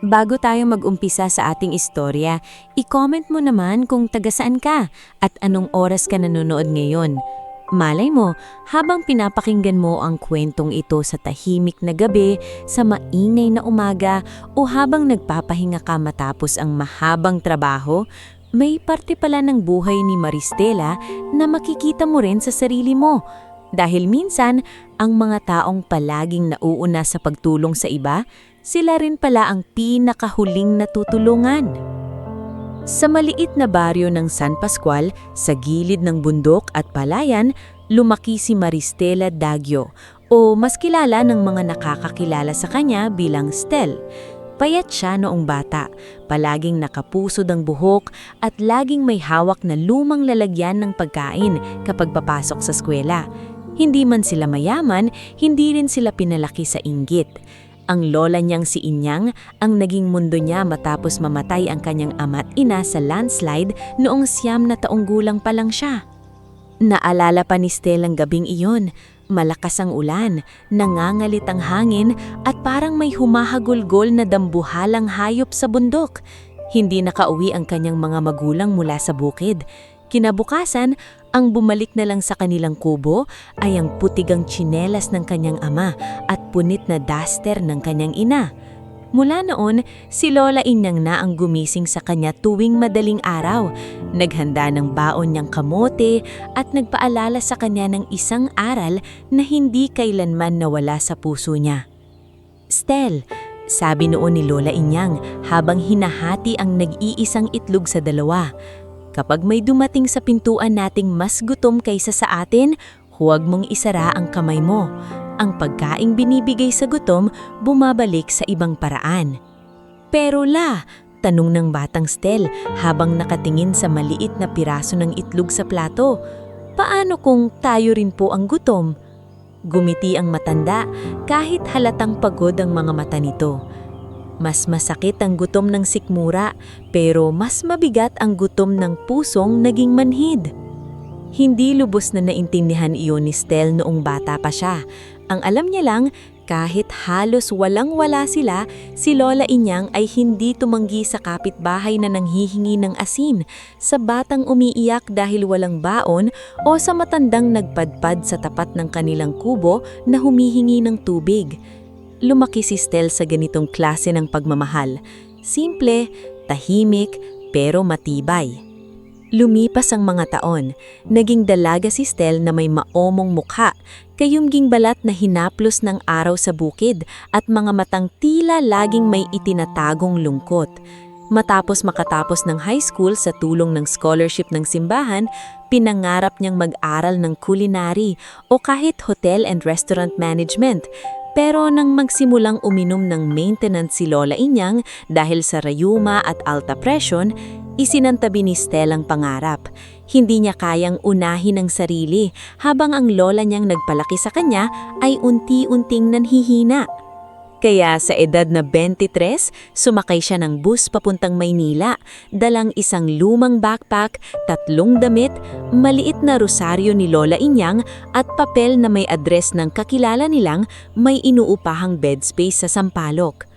Bago tayo mag-umpisa sa ating istorya, i-comment mo naman kung taga saan ka at anong oras ka nanonood ngayon. Malay mo, habang pinapakinggan mo ang kwentong ito sa tahimik na gabi, sa maingay na umaga, o habang nagpapahinga ka matapos ang mahabang trabaho, may parte pala ng buhay ni Maristela na makikita mo rin sa sarili mo. Dahil minsan, ang mga taong palaging nauuna sa pagtulong sa iba, sila rin pala ang pinakahuling natutulungan. Sa maliit na baryo ng San Pascual, sa gilid ng bundok at palayan, lumaki si Maristela Daguio, o mas kilala ng mga nakakakilala sa kanya bilang Stel. Payat siya noong bata, palaging nakapusod ang buhok at laging may hawak na lumang lalagyan ng pagkain kapag papasok sa eskwela. Hindi man sila mayaman, hindi rin sila pinalaki sa inggit. Ang lola niyang si Inyang ang naging mundo niya matapos mamatay ang kanyang ama't ina sa landslide noong 9 na taong gulang pa lang siya. Naalala pa ni Stel ang gabing iyon, malakas ang ulan, nangangalit ang hangin at parang may humahagulgol na dambuhalang hayop sa bundok. Hindi nakauwi ang kanyang mga magulang mula sa bukid. Kinabukasan, ang bumalik na lang sa kanilang kubo ay ang putigang tsinelas ng kanyang ama at punit na duster ng kanyang ina. Mula noon, si Lola Inyang na ang gumising sa kanya tuwing madaling araw, naghanda ng baon niyang kamote at nagpaalala sa kanya ng isang aral na hindi kailanman nawala sa puso niya. "Stel," sabi noon ni Lola Inyang habang hinahati ang nag-iisang itlog sa dalawa, "kapag may dumating sa pintuan nating mas gutom kaysa sa atin, huwag mong isara ang kamay mo. Ang pagkaing binibigay sa gutom, bumabalik sa ibang paraan." "Pero la," tanong ng batang Stel habang nakatingin sa maliit na piraso ng itlog sa plato, "paano kung tayo rin po ang gutom?" Gumiti ang matanda kahit halatang pagod ang mga mata nito. Mas masakit ang gutom ng sikmura, pero mas mabigat ang gutom ng pusong naging manhid. Hindi lubos na naintindihan iyon ni Stel noong bata pa siya. Ang alam niya lang, kahit halos walang-wala sila, si Lola Inyang ay hindi tumanggi sa kapitbahay na nanghihingi ng asin, sa batang umiiyak dahil walang baon o sa matandang nagpadpad sa tapat ng kanilang kubo na humihingi ng tubig. Lumaki si Stel sa ganitong klase ng pagmamahal. Simple, tahimik, pero matibay. Lumipas ang mga taon, naging dalaga si Stel na may maomong mukha, kayumging balat na hinaplos ng araw sa bukid at mga matang tila laging may itinatagong lungkot. Matapos makatapos ng high school sa tulong ng scholarship ng simbahan, pinangarap niyang mag-aral ng culinary o kahit hotel and restaurant management. Pero nang magsimulang uminom ng maintenance si Lola Inyang dahil sa rayuma at alta presyon, isinantabi ni Stel ang pangarap. Hindi niya kayang unahin ang sarili habang ang lola niyang nagpalaki sa kanya ay unti-unting nanhihina. Kaya sa edad na 23, sumakay siya ng bus papuntang Maynila, dalang isang lumang backpack, 3 damit, maliit na rosaryo ni Lola Inyang at papel na may address ng kakilala nilang may inuupahang bed space sa Sampaloc.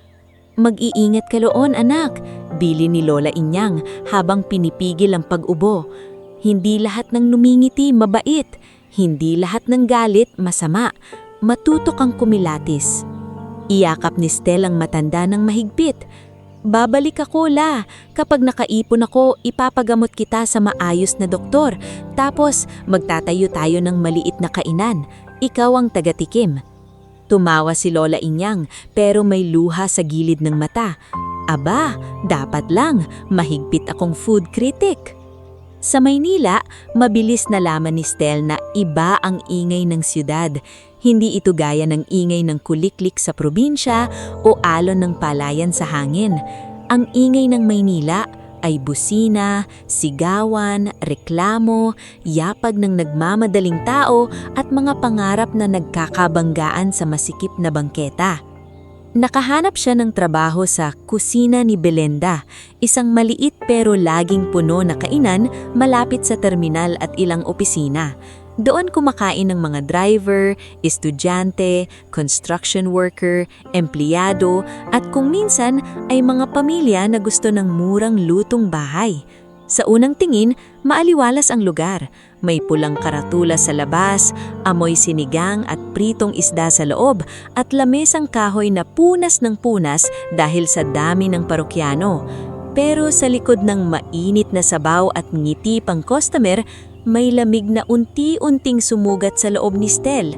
"Mag-iingat ka loon, anak," bili ni Lola Inyang habang pinipigil ang pag-ubo. "Hindi lahat ng numingiti mabait, hindi lahat ng galit masama, matuto kang kumilatis." Iyakap ni Stel ang matanda ng mahigpit. "Babalik ako, la. Kapag nakaipon ako, ipapagamot kita sa maayos na doktor. Tapos, magtatayo tayo ng maliit na kainan. Ikaw ang tagatikim." Tumawa si Lola Inyang pero may luha sa gilid ng mata. "Aba, dapat lang. Mahigpit akong food critic." Sa Maynila, mabilis nalaman ni Stel na iba ang ingay ng siyudad. Hindi ito gaya ng ingay ng kuliklik sa probinsya o alon ng palayan sa hangin. Ang ingay ng Maynila ay busina, sigawan, reklamo, yapag ng nagmamadaling tao at mga pangarap na nagkakabanggaan sa masikip na bangketa. Nakahanap siya ng trabaho sa kusina ni Belenda, isang maliit pero laging puno na kainan malapit sa terminal at ilang opisina. Doon kumakain ng mga driver, estudyante, construction worker, empleyado at kung minsan ay mga pamilya na gusto ng murang lutong bahay. Sa unang tingin, maaliwalas ang lugar. May pulang karatula sa labas, amoy sinigang at pritong isda sa loob at lamesang kahoy na punas ng punas dahil sa dami ng parokyano. Pero sa likod ng mainit na sabaw at ngiti pang customer, may lamig na unti-unting sumugat sa loob ni Stel.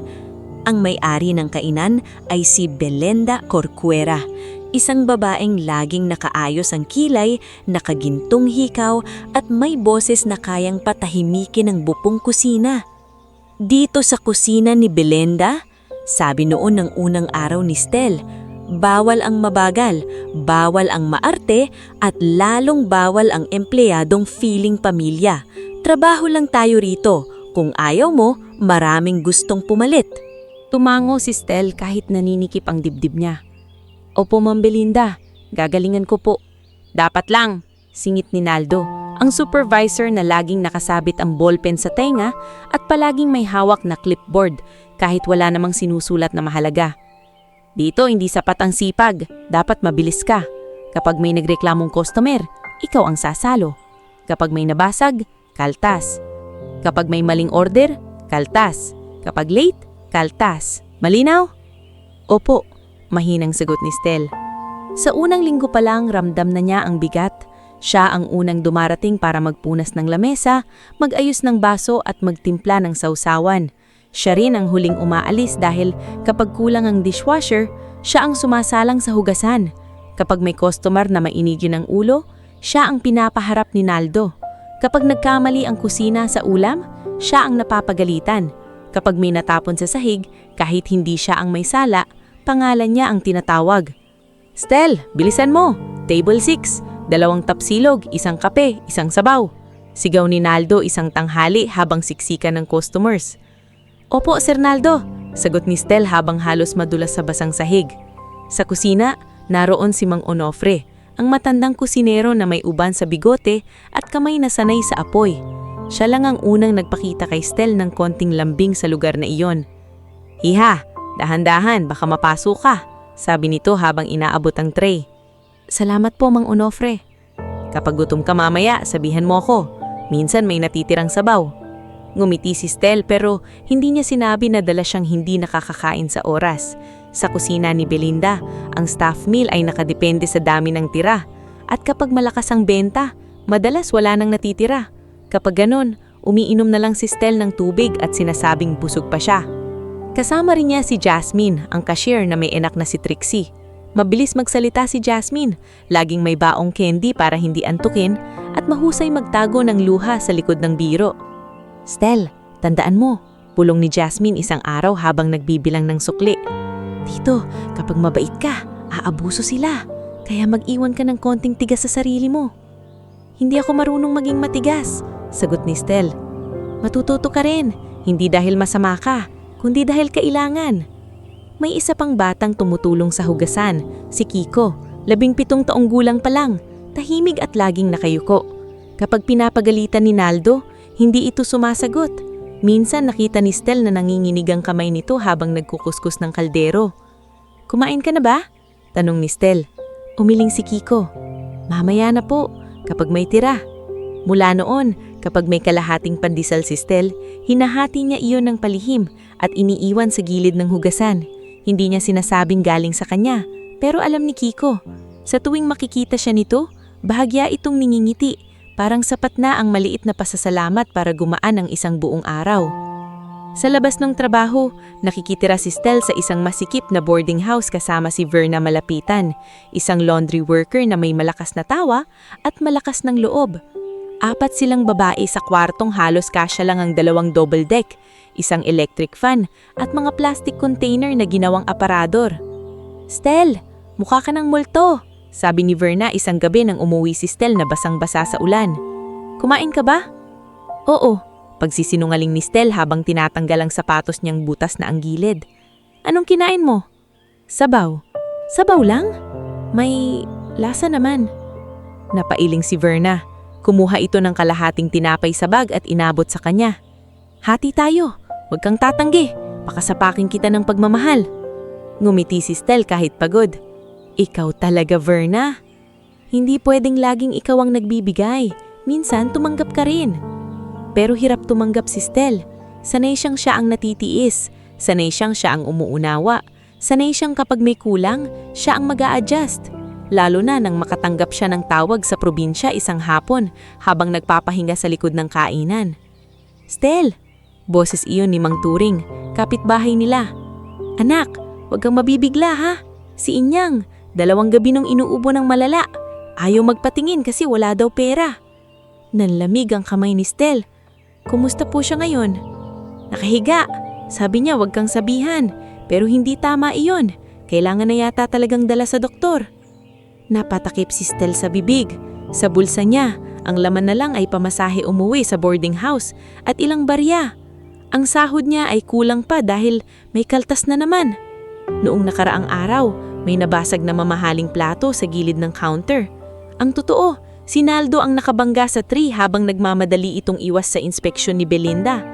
Ang may-ari ng kainan ay si Belenda Corcuera, isang babaeng laging nakaayos ang kilay, nakagintong hikaw at may boses na kayang patahimikin ang bupong kusina. Dito sa kusina ni Belenda, sabi noon ng unang araw ni Stel, bawal ang mabagal, bawal ang maarte at lalong bawal ang empleyadong feeling pamilya. Trabaho lang tayo rito. Kung ayaw mo, maraming gustong pumalit. Tumango si Stel kahit naninikip ang dibdib niya. Opo, Ma'am Belinda. Gagalingan ko po. Dapat lang, singit ni Naldo, ang supervisor na laging nakasabit ang ballpen sa tenga at palaging may hawak na clipboard kahit wala namang sinusulat na mahalaga. Dito hindi sapat ang sipag, dapat mabilis ka. Kapag may nagreklamong customer, ikaw ang sasalo. Kapag may nabasag, kaltas. Kapag may maling order, kaltas. Kapag late, kaltas. Malinaw? Opo, mahinang sagot ni Stel. Sa unang linggo pa lang ramdam na niya ang bigat. Siya ang unang dumarating para magpunas ng lamesa, mag-ayos ng baso at magtimpla ng sausawan. Siya rin ang huling umaalis dahil kapag kulang ang dishwasher, siya ang sumasalang sa hugasan. Kapag may customer na mainigin ang ulo, siya ang pinapaharap ni Naldo. Kapag nagkamali ang kusina sa ulam, siya ang napapagalitan. Kapag may natapon sa sahig, kahit hindi siya ang may sala, pangalan niya ang tinatawag. Stel, bilisan mo! Table 6, 2 tapsilog, 1 kape, 1 sabaw. Sigaw ni Naldo isang tanghali habang siksikan ng customers. Opo, Sir Naldo, sagot ni Stel habang halos madulas sa basang sahig. Sa kusina, naroon si Mang Onofre, ang matandang kusinero na may uban sa bigote at kamay na sanay sa apoy. Siya lang ang unang nagpakita kay Stel ng konting lambing sa lugar na iyon. Hiha, dahan-dahan, baka mapaso ka, sabi nito habang inaabot ang tray. Salamat po, Mang Onofre. Kapag gutom ka mamaya, sabihan mo ako. Minsan may natitirang sabaw. Ngumiti si Stel pero hindi niya sinabi na dala siyang hindi nakakakain sa oras. Sa kusina ni Belinda, ang staff meal ay nakadepende sa dami ng tira. At kapag malakas ang benta, madalas wala nang natitira. Kapag ganon, umiinom na lang si Stel ng tubig at sinasabing busog pa siya. Kasama rin niya si Jasmine, ang cashier na may anak na si Trixie. Mabilis magsalita si Jasmine, laging may baong candy para hindi antukin at mahusay magtago ng luha sa likod ng biro. Stel, tandaan mo, pulong ni Jasmine isang araw habang nagbibilang ng sukli. Dito, kapag mabait ka, aabuso sila. Kaya mag-iwan ka ng konting tigas sa sarili mo. Hindi ako marunong maging matigas, sagot ni Stel. Matututo ka rin, hindi dahil masama ka, kundi dahil kailangan. May isa pang batang tumutulong sa hugasan, si Kiko, 17 taong gulang pa lang, tahimik at laging nakayuko. Kapag pinapagalitan ni Naldo, hindi ito sumasagot. Minsan nakita ni Stel na nanginginig ang kamay nito habang nagkukuskus ng kaldero. Kumain ka na ba? Tanong ni Stel. Umiling si Kiko. Mamaya na po, kapag may tira. Mula noon, kapag may kalahating pandesal si Stel, hinahati niya iyon ng palihim at iniiwan sa gilid ng hugasan. Hindi niya sinasabing galing sa kanya, pero alam ni Kiko. Sa tuwing makikita siya nito, bahagya itong ningingiti. Parang sapat na ang maliit na pasasalamat para gumaan ang isang buong araw. Sa labas ng trabaho, nakikitira si Stel sa isang masikip na boarding house kasama si Verna Malapitan, isang laundry worker na may malakas na tawa at malakas ng loob. 4 silang babae sa kwartong halos kasya lang ang 2 double deck, isang electric fan at mga plastic container na ginawang aparador. Stel, mukha ka ng multo, sabi ni Verna isang gabi nang umuwi si Stel na basang-basa sa ulan. Kumain ka ba? Oo, pagsisinungaling ni Stel habang tinatanggal ang sapatos niyang butas na ang gilid. Anong kinain mo? Sabaw. Sabaw lang? May lasa naman. Napailing si Verna. Kumuha ito ng kalahating tinapay sa bag at inabot sa kanya. Hati tayo. Huwag kang tatanggi. Pakasapakin kita ng pagmamahal. Ngumiti si Stel kahit pagod. Ikaw talaga, Verna. Hindi pwedeng laging ikaw ang nagbibigay. Minsan tumanggap ka rin. Pero hirap tumanggap si Stel. Sanay siyang siya ang natitiis. Sanay siyang siya ang umuunawa. Sanay siyang kapag may kulang, siya ang mag-a-adjust. Lalo na nang makatanggap siya ng tawag sa probinsya isang hapon habang nagpapahinga sa likod ng kainan. Stel! Boses iyon ni Mang Turing, kapitbahay nila. Anak, huwag kang mabibigla ha. Si Inyang, 2 gabi nung inuubo ng malala. Ayaw magpatingin kasi wala daw pera. Nanlamig ang kamay ni Stel. Kumusta po siya ngayon? Nakahiga. Sabi niya huwag kang sabihan. Pero hindi tama iyon. Kailangan na yata talagang dala sa doktor. Napatakip si Stel sa bibig. Sa bulsa niya, ang laman na lang ay pamasahe umuwi sa boarding house at ilang barya. Ang sahod niya ay kulang pa dahil may kaltas na naman. Noong nakaraang araw, may nabasag na mamahaling plato sa gilid ng counter. Ang totoo, si Naldo ang nakabangga sa tree habang nagmamadali itong iwas sa inspeksyon ni Belinda.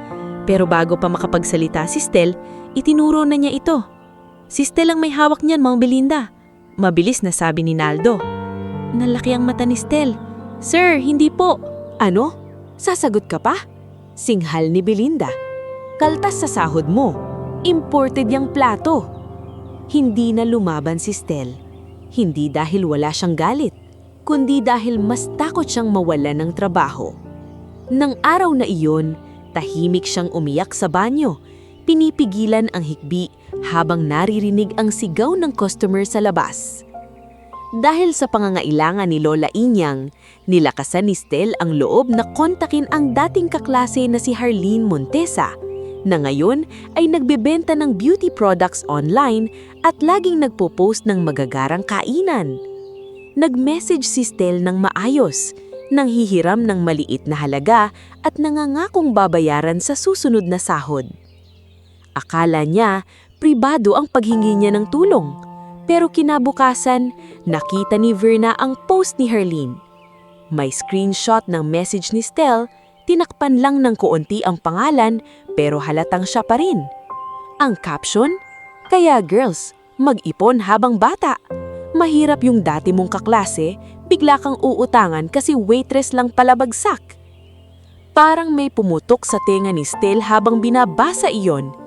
Pero bago pa makapagsalita si Stel, itinuro na niya ito. Si Stel ang may hawak niyan, Mang Belinda. Mabilis na sabi ni Naldo. Nalaki ang mata ni Stel. Sir, hindi po. Ano? Sasagot ka pa? Singhal ni Belinda. Kaltas sa sahod mo. Imported yang plato. Hindi na lumaban si Stel. Hindi dahil wala siyang galit, kundi dahil mas takot siyang mawalan ng trabaho. Nang araw na iyon, tahimik siyang umiyak sa banyo. Pinipigilan ang hikbi habang naririnig ang sigaw ng customer sa labas. Dahil sa pangangailangan ni Lola Inyang, nilakasan ni Stel ang loob na kontakin ang dating kaklase na si Harleen Montesa, na ngayon ay nagbebenta ng beauty products online at laging nagpo-post ng magagarang kainan. Nag-message si Stel ng maayos, nanghihiram ng maliit na halaga at nangangakong babayaran sa susunod na sahod. Akala niya, pribado ang paghingi niya ng tulong. Pero kinabukasan, nakita ni Verna ang post ni Harleen. May screenshot ng message ni Stel, tinakpan lang ng kuunti ang pangalan pero halatang siya pa rin. Ang caption, "Kaya girls, mag-ipon habang bata. Mahirap yung dati mong kaklase, bigla kang uutangan kasi waitress lang pala bagsak." Parang may pumutok sa tenga ni Stel habang binabasa iyon.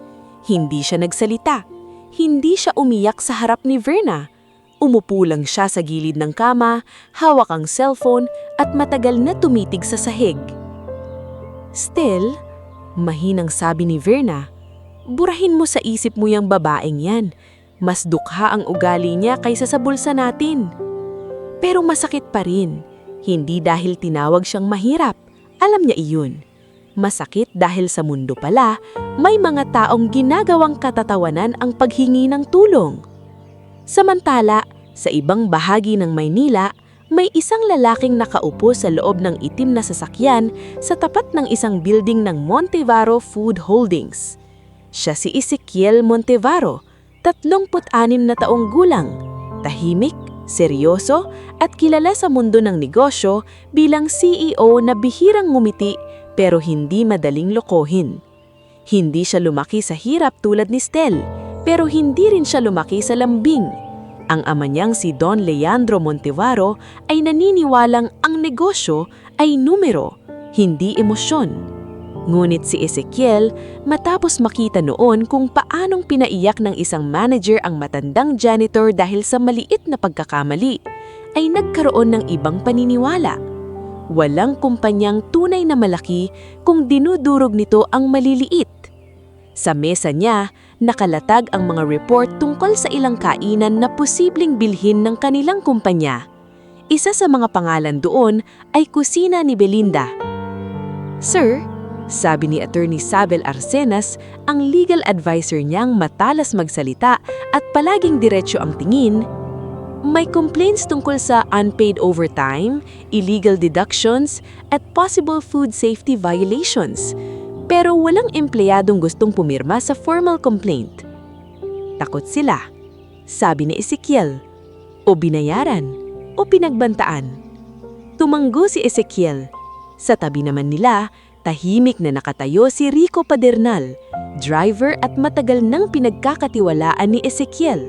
Hindi siya nagsalita. Hindi siya umiyak sa harap ni Verna. Umupo lang siya sa gilid ng kama, hawak ang cellphone at matagal na tumitig sa sahig. Stel, mahinang sabi ni Verna, burahin mo sa isip mo yung babaeng yan. Mas dukha ang ugali niya kaysa sa bulsa natin. Pero masakit pa rin. Hindi dahil tinawag siyang mahirap. Alam niya iyon. Masakit dahil sa mundo pala, may mga taong ginagawang katatawanan ang paghingi ng tulong. Samantala, sa ibang bahagi ng Maynila, may isang lalaking nakaupo sa loob ng itim na sasakyan sa tapat ng isang building ng Montevaro Food Holdings. Siya si Ezekiel Montevaro, 36 na taong gulang, tahimik, seryoso at kilala sa mundo ng negosyo bilang CEO na bihirang ngumiti pero hindi madaling lokohin. Hindi siya lumaki sa hirap tulad ni Stel, pero hindi rin siya lumaki sa lambing. Ang ama niyang si Don Leandro Montevaro ay naniniwalang ang negosyo ay numero, hindi emosyon. Ngunit si Ezekiel, matapos makita noon kung paanong pinaiyak ng isang manager ang matandang janitor dahil sa maliit na pagkakamali, ay nagkaroon ng ibang paniniwala. Walang kumpanyang tunay na malaki kung dinudurog nito ang maliliit. Sa mesa niya, nakalatag ang mga report tungkol sa ilang kainan na posibleng bilhin ng kanilang kumpanya. Isa sa mga pangalan doon ay kusina ni Belinda. Sir, sabi ni Attorney Sabel Arsenas, ang legal advisor niyang matalas magsalita at palaging diretsyo ang tingin, may complaints tungkol sa unpaid overtime, illegal deductions, at possible food safety violations. Pero walang empleyadong gustong pumirma sa formal complaint. Takot sila, sabi ni Ezekiel. O binayaran, o pinagbantaan. Tumanggo si Ezekiel. Sa tabi naman nila, Tahimik na nakatayo si Rico Padernal, driver at matagal nang pinagkakatiwalaan ni Ezekiel.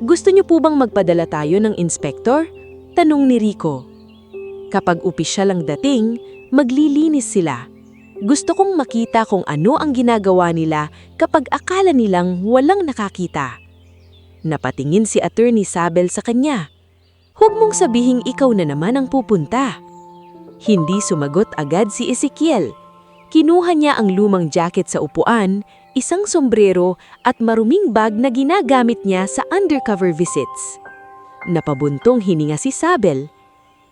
"Gusto niyo po bang magpadala tayo ng inspektor?" tanong ni Rico. "Kapag opisyal ang dating, maglilinis sila. Gusto kong makita kung ano ang ginagawa nila kapag akala nilang walang nakakita." Napatingin si Attorney Sabel sa kanya. "Huwag mong sabihing ikaw na naman ang pupunta." Hindi sumagot agad si Ezekiel. Kinuha niya ang lumang jacket sa upuan, isang sombrero at maruming bag na ginagamit niya sa undercover visits. Napabuntong hininga si Sabel.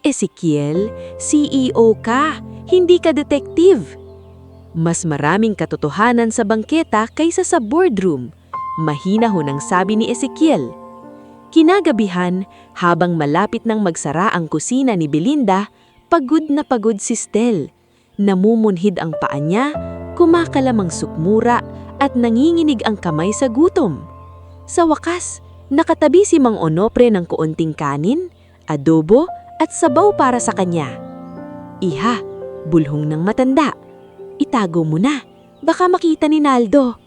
"Ezekiel, CEO ka, hindi ka detective." "Mas maraming katotohanan sa bangketa kaysa sa boardroom," mahina-ho nang sabi ni Ezekiel. Kinagabihan, habang malapit nang magsara ang kusina ni Belinda, pagod na pagod si Stel. Namumunhid ang paa niya, kumakalamang sukmura at nanginginig ang kamay sa gutom. Sa wakas, nakatabi si Mang Onofre ng kaunting kanin, adobo at sabaw para sa kanya. "Iha," bulhong ng matanda. "Itago mo na, baka makita ni Naldo."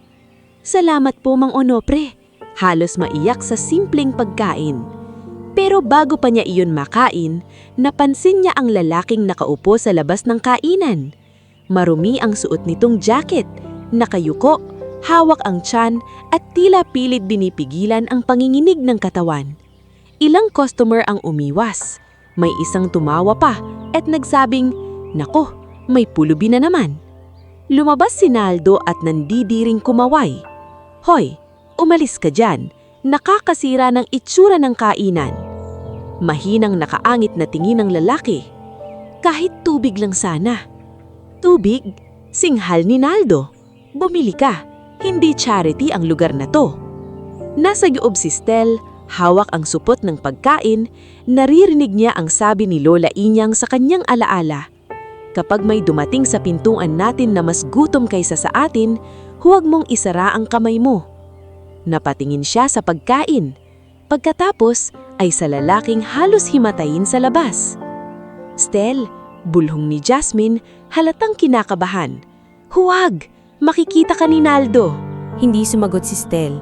"Salamat po, Mang Onofre." Halos maiyak sa simpleng pagkain. Pero bago pa niya iyon makain, napansin niya ang lalaking nakaupo sa labas ng kainan. Marumi ang suot nitong jacket, nakayuko, hawak ang tiyan at tila pilit binipigilan ang panginginig ng katawan. Ilang customer ang umiwas. May isang tumawa pa at nagsabing, "Nako, may pulubi na naman." Lumabas si Naldo at nandidiring kumaway. "Hoy, umalis ka dyan. Nakakasira ng itsura ng kainan." Mahinang nakaangit na tingin ng lalaki. "Kahit tubig lang sana." "Tubig?" Singhal ni Naldo. "Bumili ka. Hindi charity ang lugar na to." Nasa yoob si Stel, hawak ang supot ng pagkain, naririnig niya ang sabi ni Lola Inyang sa kanyang alaala. "Kapag may dumating sa pintuan natin na mas gutom kaysa sa atin, huwag mong isara ang kamay mo." Napatingin siya sa pagkain. Pagkatapos ay sa lalaking halos himatayin sa labas. "Stel," bulhong ni Jasmine, halatang kinakabahan. "Huwag! Makikita ka ni Naldo." Hindi sumagot si Stel.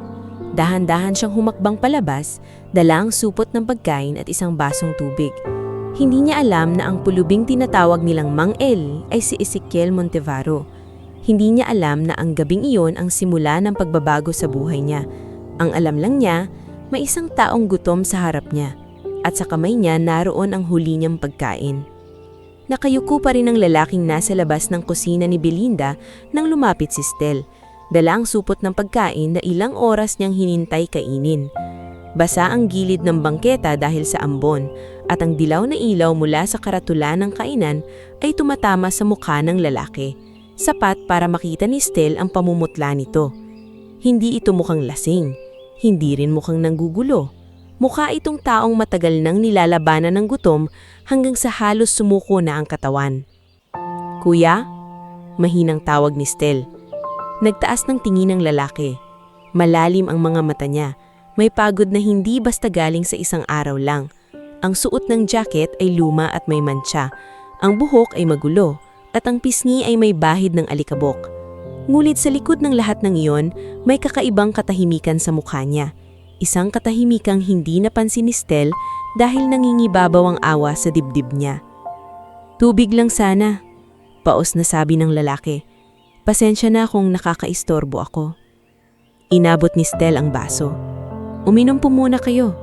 Dahan-dahan siyang humakbang palabas, dala ang supot ng pagkain at isang basong tubig. Hindi niya alam na ang pulubing tinatawag nilang Mang El ay si Ezekiel Montevaro. Hindi niya alam na ang gabing iyon ang simula ng pagbabago sa buhay niya. Ang alam lang niya, may isang taong gutom sa harap niya at sa kamay niya naroon ang huli niyang pagkain. Nakayuko pa rin ang lalaking nasa labas ng kusina ni Belinda nang lumapit si Stel. Dala ang supot ng pagkain na ilang oras niyang hinintay kainin. Basa ang gilid ng bangketa dahil sa ambon at ang dilaw na ilaw mula sa karatula ng kainan ay tumatama sa mukha ng lalaki. Sapat para makita ni Stel ang pamumutla nito. Hindi ito mukhang lasing. Hindi rin mukhang nanggugulo. Mukha itong taong matagal nang nilalabanan ng gutom hanggang sa halos sumuko na ang katawan. "Kuya?" Mahinang tawag ni Stel. Nagtaas ng tingin ng lalaki. Malalim ang mga mata niya. May pagod na hindi basta galing sa isang araw lang. Ang suot ng jacket ay luma at may mantsa. Ang buhok ay magulo at ang pisngi ay may bahid ng alikabok. Ngunit sa likod ng lahat ng iyon, may kakaibang katahimikan sa mukha niya. Isang katahimikang hindi napansin ni Stel dahil nangingibabaw ang awa sa dibdib niya. "Tubig lang sana," paos na sabi ng lalaki. "Pasensya na kung nakakaistorbo ako." Inabot ni Stel ang baso. "Uminom po muna kayo."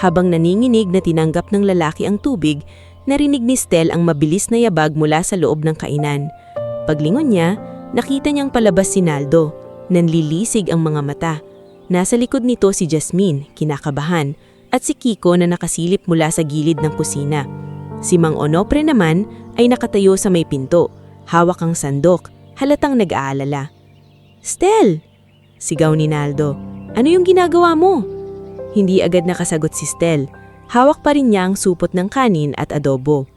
Habang naninginig na tinanggap ng lalaki ang tubig, narinig ni Stel ang mabilis na yabag mula sa loob ng kainan. Paglingon niya, nakita niyang palabas si Naldo. Nanlilisig ang mga mata. Nasa likod nito si Jasmine, kinakabahan, at si Kiko na nakasilip mula sa gilid ng kusina. Si Mang Onofre naman ay nakatayo sa may pinto, hawak ang sandok, halatang nag-aalala. "Stel!" sigaw ni Naldo. "Ano yung ginagawa mo?" Hindi agad nakasagot si Stel. Hawak pa rin niya ang supot ng kanin at adobo.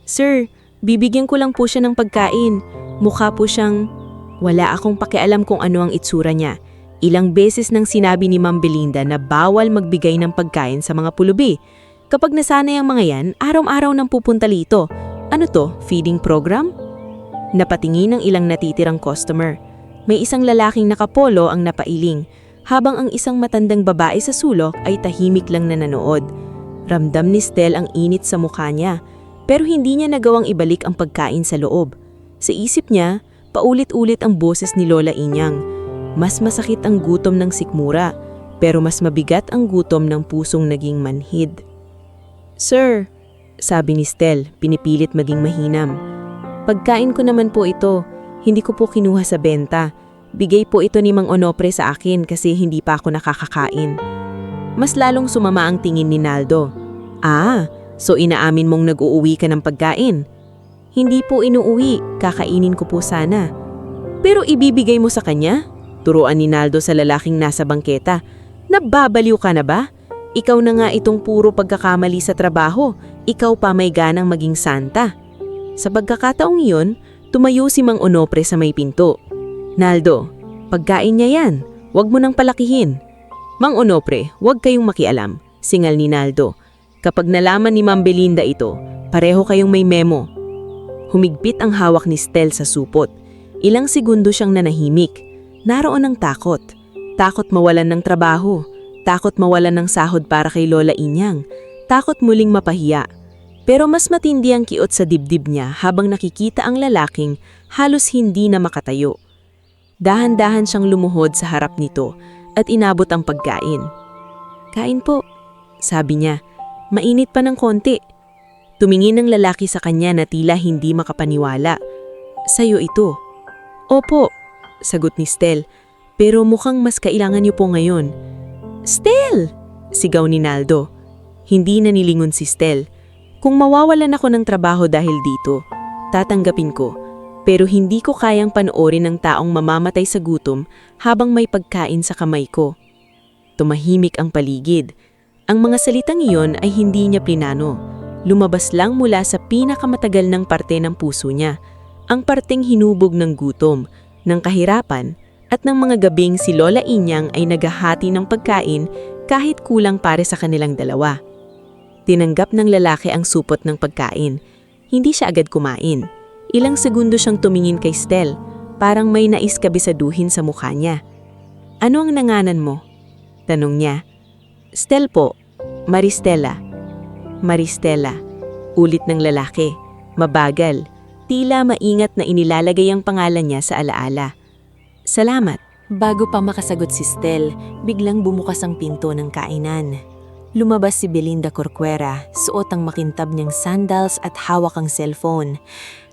"Sir, bibigyan ko lang po siya ng pagkain. Mukha po siyang..." Wala akong pakialam kung ano ang itsura niya. Ilang beses nang sinabi ni Ma'am Belinda na bawal magbigay ng pagkain sa mga pulubi. Kapag nasanay ang mga yan, araw-araw nang pupunta lito. Ano to, feeding program? Napatingin ang ilang natitirang customer. May isang lalaking nakapolo ang napailing, habang ang isang matandang babae sa sulok ay tahimik lang na nanood. Ramdam ni Stel ang init sa mukha niya, pero hindi niya nagawang ibalik ang pagkain sa loob. Sa isip niya, paulit-ulit ang boses ni Lola Inyang. Mas masakit ang gutom ng sikmura, pero mas mabigat ang gutom ng pusong naging manhid. "Sir," sabi ni Stel, pinipilit maging mahinam. "Pagkain ko naman po ito. Hindi ko po kinuha sa benta. Bigay po ito ni Mang Onofre sa akin kasi hindi pa ako nakakakain." Mas lalong sumama ang tingin ni Naldo. "Ah, so inaamin mong nag-uuwi ka ng pagkain?" "Hindi po inuuwi, kakainin ko po sana." "Pero ibibigay mo sa kanya?" Turuan ni Naldo sa lalaking nasa bangketa. "Nababaliw ka na ba? Ikaw na nga itong puro pagkakamali sa trabaho. Ikaw pa may ganang maging santa." Sa pagkakataong iyon, tumayo si Mang Onofre sa may pinto. "Naldo, pagkain niya yan. Huwag mo nang palakihin." "Mang Onofre, huwag kayong makialam," singal ni Naldo. "Kapag nalaman ni Ma'am Belinda ito, pareho kayong may memo." Humigpit ang hawak ni Stel sa supot. Ilang segundo siyang nanahimik. Naroon ang takot. Takot mawalan ng trabaho. Takot mawalan ng sahod para kay Lola Inyang. Takot muling mapahiya. Pero mas matindi ang kiot sa dibdib niya habang nakikita ang lalaking halos hindi na makatayo. Dahan-dahan siyang lumuhod sa harap nito at inabot ang pagkain. "Kain po," sabi niya. "Mainit pa ng konti." Tumingin ang lalaki sa kanya na tila hindi makapaniwala. "Sa'yo ito." "Opo," sagot ni Stel. "Pero mukhang mas kailangan niyo po ngayon." "Stel!" sigaw ni Naldo. Hindi na nilingon si Stel. "Kung mawawalan ako ng trabaho dahil dito, tatanggapin ko. Pero hindi ko kayang panoorin ng taong mamamatay sa gutom habang may pagkain sa kamay ko." Tumahimik ang paligid. Ang mga salitang iyon ay hindi niya plinano. Lumabas lang mula sa pinakamatagal ng parte ng puso niya. Ang parteng hinubog ng gutom, ng kahirapan, at ng mga gabing si Lola Inyang ay naghahati ng pagkain kahit kulang para sa kanilang dalawa. Tinanggap ng lalaki ang supot ng pagkain. Hindi siya agad kumain. Ilang segundo siyang tumingin kay Stel, parang may nais kabisaduhin sa mukha niya. "Ano ang nanganan mo?" tanong niya. "Stel po, Maristela." "Maristela," ulit ng lalaki. Mabagal, tila maingat na inilalagay ang pangalan niya sa alaala. "Salamat." Bago pa makasagot si Stel, biglang bumukas ang pinto ng kainan. Lumabas si Belinda Corcuera, suot ang makintab niyang sandals at hawak ang cellphone.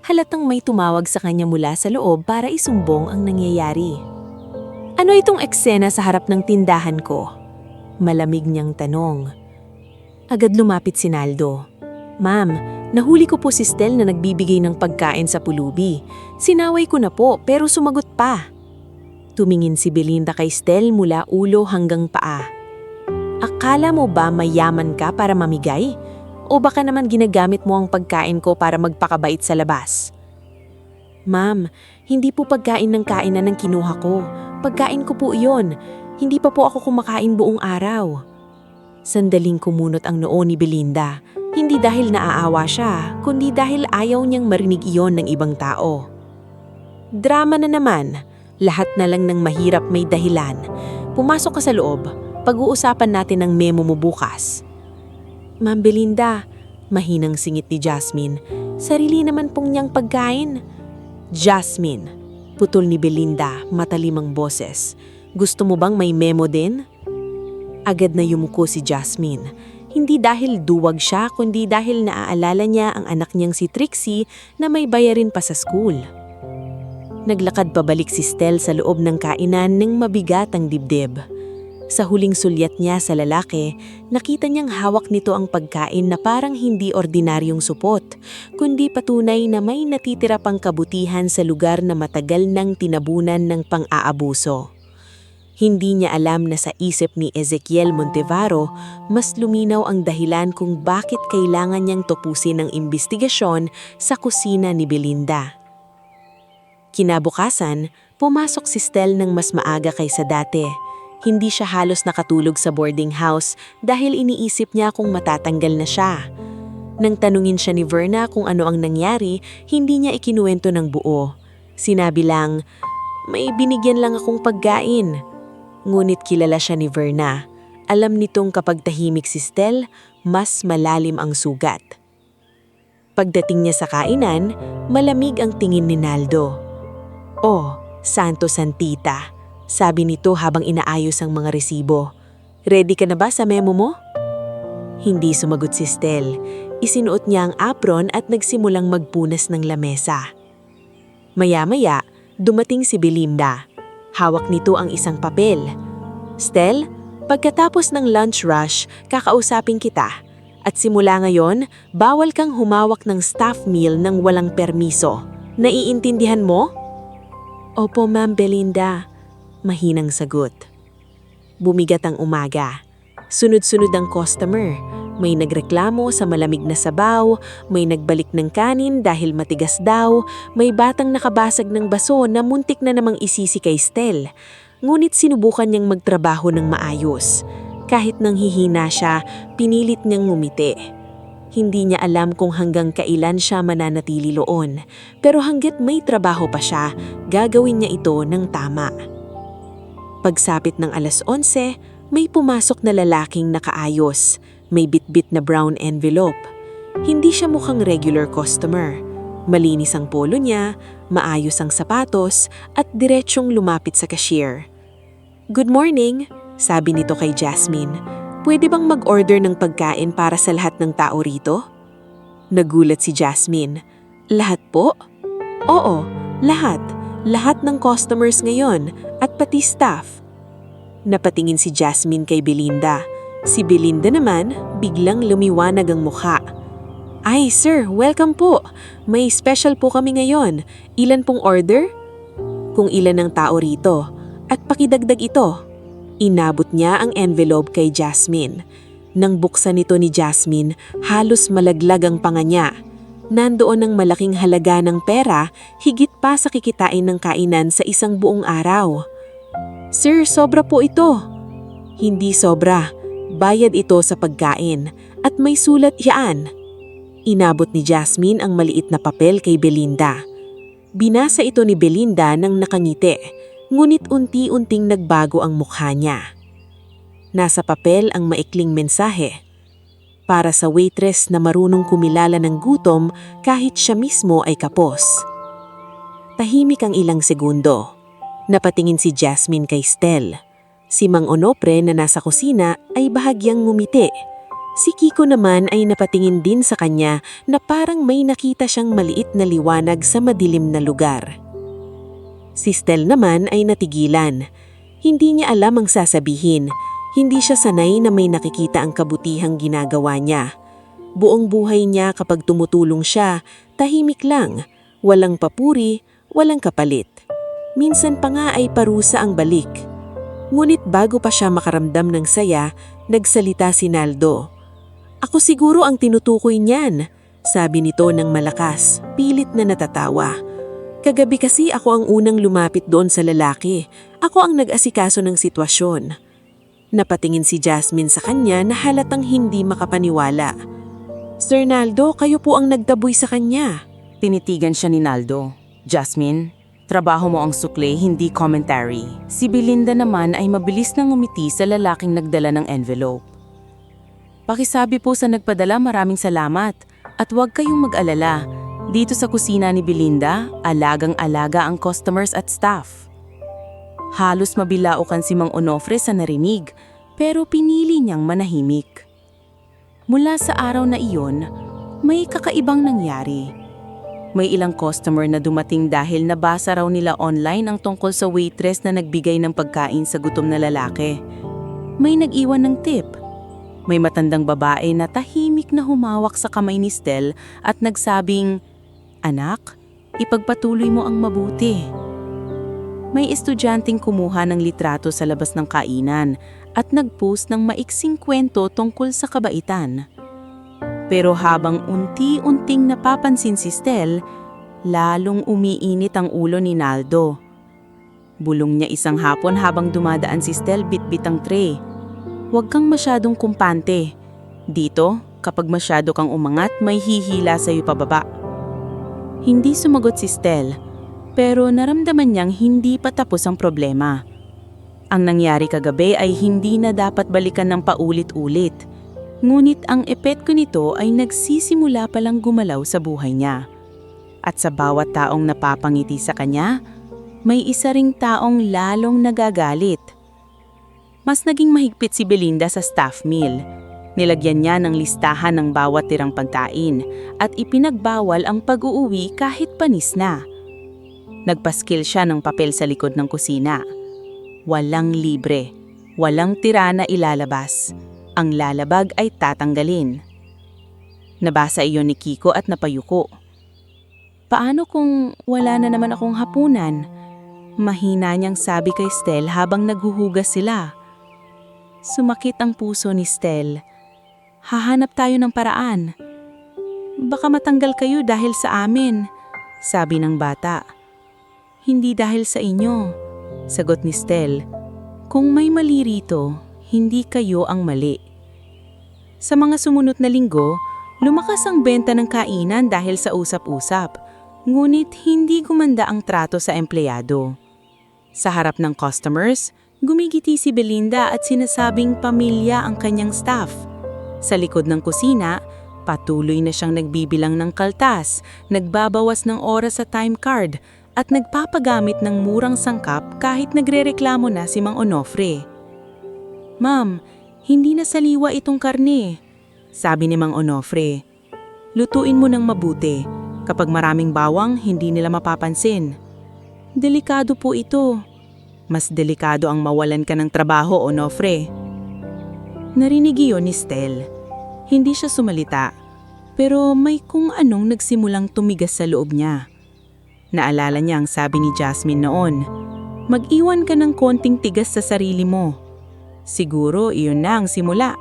Halatang may tumawag sa kanya mula sa loob para isumbong ang nangyayari. "Ano itong eksena sa harap ng tindahan ko?" Malamig niyang tanong. Agad lumapit si Naldo. "Ma'am, nahuli ko po si Stel na nagbibigay ng pagkain sa pulubi. Sinaway ko na po pero sumagot pa." Tumingin si Belinda kay Stel mula ulo hanggang paa. "Akala mo ba mayaman ka para mamigay? O baka naman ginagamit mo ang pagkain ko para magpakabait sa labas?" "Ma'am, hindi po pagkain ng kainan ang kinuha ko. Pagkain ko po iyon. Hindi pa po ako kumakain buong araw." Sandaling kumunot ang noo ni Belinda. Hindi dahil naaawa siya, kundi dahil ayaw niyang marinig iyon ng ibang tao. "Drama na naman. Lahat na lang ng mahirap may dahilan. Pumasok ka sa loob. Pag-uusapan natin ang memo mo bukas." "Ma'am Belinda," mahinang singit ni Jasmine, "sarili naman pong niyang pagkain." "Jasmine," putol ni Belinda, matalimang boses. "Gusto mo bang may memo din?" Agad na yumuko si Jasmine. Hindi dahil duwag siya, kundi dahil naaalala niya ang anak niyang si Trixie na may bayarin pa sa school. Naglakad pabalik si Stel sa loob ng kainan nang mabigat ang dibdib. Sa huling sulyat niya sa lalaki, nakita niyang hawak nito ang pagkain na parang hindi ordinaryong supot, kundi patunay na may natitira pang kabutihan sa lugar na matagal nang tinabunan ng pang-aabuso. Hindi niya alam na sa isip ni Ezekiel Montevaro, mas luminaw ang dahilan kung bakit kailangan niyang tupusin ang imbestigasyon sa kusina ni Belinda. Kinabukasan, pumasok si Stel ng mas maaga kaysa dati. Hindi siya halos nakatulog sa boarding house dahil iniisip niya kung matatanggal na siya. Nang tanungin siya ni Verna kung ano ang nangyari, hindi niya ikinuwento ng buo. Sinabi lang, "May binigyan lang akong pagkain." Ngunit kilala siya ni Verna. Alam nitong kapag tahimik si Stel, mas malalim ang sugat. Pagdating niya sa kainan, malamig ang tingin ni Naldo. "Oh, Santo Santita," sabi nito habang inaayos ang mga resibo. "Ready ka na ba sa memo mo?" Hindi sumagot si Stel. Isinuot niya ang apron at nagsimulang magpunas ng lamesa. Maya-maya, dumating si Belinda. Hawak nito ang isang papel. "Stel, pagkatapos ng lunch rush, kakausapin kita. At simula ngayon, bawal kang humawak ng staff meal ng walang permiso. Naiintindihan mo?" "Opo, Ma'am Belinda," mahinang sagot. Bumigat ang umaga. Sunod-sunod ang customer. May nagreklamo sa malamig na sabaw, may nagbalik ng kanin dahil matigas daw, may batang nakabasag ng baso na muntik na namang isisi kay Stel. Ngunit sinubukan niyang magtrabaho ng maayos. Kahit nang hihina siya, pinilit niyang ngumiti. Hindi niya alam kung hanggang kailan siya mananatili roon, pero hanggat may trabaho pa siya, gagawin niya ito ng tama. Pagsapit ng 11:00, may pumasok na lalaking nakaayos. May bitbit na brown envelope. Hindi siya mukhang regular customer. Malinis ang polo niya, maayos ang sapatos, at diretsyong lumapit sa cashier. "Good morning," sabi nito kay Jasmine. "Pwede bang mag-order ng pagkain para sa lahat ng tao rito?" Nagulat si Jasmine. "Lahat po?" "Oo, lahat. Lahat ng customers ngayon, at pati staff." Napatingin si Jasmine kay Belinda. Si Belinda naman, biglang lumiwanag ang mukha. "Ay, sir, welcome po. May special po kami ngayon. Ilan pong order?" "Kung ilan ang tao rito. At pakidagdag ito." Inabot niya ang envelope kay Jasmine. Nang buksan ito ni Jasmine, halos malaglag ang panga niya. Nandoon ang malaking halaga ng pera, higit pa sa kikitain ng kainan sa isang buong araw. "Sir, sobra po ito." "Hindi sobra. Bayad ito sa pagkain, at may sulat yan." Inabot ni Jasmine ang maliit na papel kay Belinda. Binasa ito ni Belinda nang nakangiti, ngunit unti-unting nagbago ang mukha niya. Nasa papel ang maikling mensahe. Para sa waitress na marunong kumilala ng gutom kahit siya mismo ay kapos. Tahimik ang ilang segundo. Napatingin si Jasmine kay Stel. Si Mang Onofre na nasa kusina ay bahagyang ngumiti. Si Kiko naman ay napatingin din sa kanya na parang may nakita siyang maliit na liwanag sa madilim na lugar. Si Stel naman ay natigilan. Hindi niya alam ang sasabihin. Hindi siya sanay na may nakikita ang kabutihang ginagawa niya. Buong buhay niya kapag tumutulong siya, tahimik lang. Walang papuri, walang kapalit. Minsan pa nga ay parusa ang balik. Ngunit bago pa siya makaramdam ng saya, nagsalita si Naldo. "Ako siguro ang tinutukoy niyan," sabi nito ng malakas, pilit na natatawa. "Kagabi kasi ako ang unang lumapit doon sa lalaki. Ako ang nag-asikaso ng sitwasyon." Napatingin si Jasmine sa kanya na halatang hindi makapaniwala. "Sir Naldo, kayo po ang nagtaboy sa kanya." Tinitigan siya ni Naldo. "Jasmine, trabaho mo ang sukle, hindi commentary." Si Belinda naman ay mabilis na ngumiti sa lalaking nagdala ng envelope. "Pakisabi po sa nagpadala, maraming salamat. At huwag kayong mag-alala. Dito sa kusina ni Belinda, alagang-alaga ang customers at staff." Halos mabilaukan si Mang Onofre sa narinig, pero pinili niyang manahimik. Mula sa araw na iyon, may kakaibang nangyari. May ilang customer na dumating dahil nabasa raw nila online ang tungkol sa waitress na nagbigay ng pagkain sa gutom na lalaki. May nag-iwan ng tip. May matandang babae na tahimik na humawak sa kamay ni Stel at nagsabing, "Anak, ipagpatuloy mo ang mabuti." May estudyanteng kumuha ng litrato sa labas ng kainan at nag-post ng maiksing kwento tungkol sa kabaitan. Pero habang unti-unting napapansin si Stel, lalong umiinit ang ulo ni Naldo. Bulong niya isang hapon habang dumadaan si Stel bitbit ang tray. "Huwag kang masyadong kumpante. Dito, Kapag masyado kang umangat, may hihila sa'yo pababa. Hindi sumagot si Stel, pero naramdaman niyang hindi pa tapos ang problema. Ang nangyari kagabi ay hindi na dapat balikan ng paulit-ulit. Ngunit ang epekto nito ay nagsisimula palang gumalaw sa buhay niya. At sa bawat taong napapangiti sa kanya, may isa ring taong lalong nagagalit. Mas naging mahigpit si Belinda sa staff meal. Nilagyan niya ng listahan ng bawat tirang pagkain at ipinagbawal ang pag-uuwi kahit panis na. Nagpaskil siya ng papel sa likod ng kusina. Walang libre, walang tira na ilalabas. Ang lalabag ay tatanggalin. Nabasa iyon ni Kiko at napayuko. Paano kung wala na naman akong hapunan? Mahina niyang sabi kay Stel habang naghuhugas sila. Sumakit ang puso ni Stel. Hahanap tayo ng paraan. Baka matanggal kayo dahil sa amin, sabi ng bata. Hindi dahil sa inyo, sagot ni Stel. Kung may mali rito, hindi kayo ang mali. Sa mga sumunod na linggo, lumakas ang benta ng kainan dahil sa usap-usap, ngunit hindi gumanda ang trato sa empleyado. Sa harap ng customers, gumigiti si Belinda at sinasabing pamilya ang kanyang staff. Sa likod ng kusina, patuloy na siyang nagbibilang ng kaltas, nagbabawas ng oras sa time card, at nagpapagamit ng murang sangkap kahit nagrereklamo na si Mang Onofre. Ma'am, hindi na saliwa itong karne, sabi ni Mang Onofre. Lutuin mo ng mabuti. Kapag maraming bawang, hindi nila mapapansin. Delikado po ito. Mas delikado ang mawalan ka ng trabaho, Onofre. Narinig iyon ni Stel. Hindi siya sumalita, pero may kung anong nagsimulang tumigas sa loob niya. Naalala niya ang sabi ni Jasmine noon, mag-iwan ka ng konting tigas sa sarili mo. Siguro iyon na ang simula.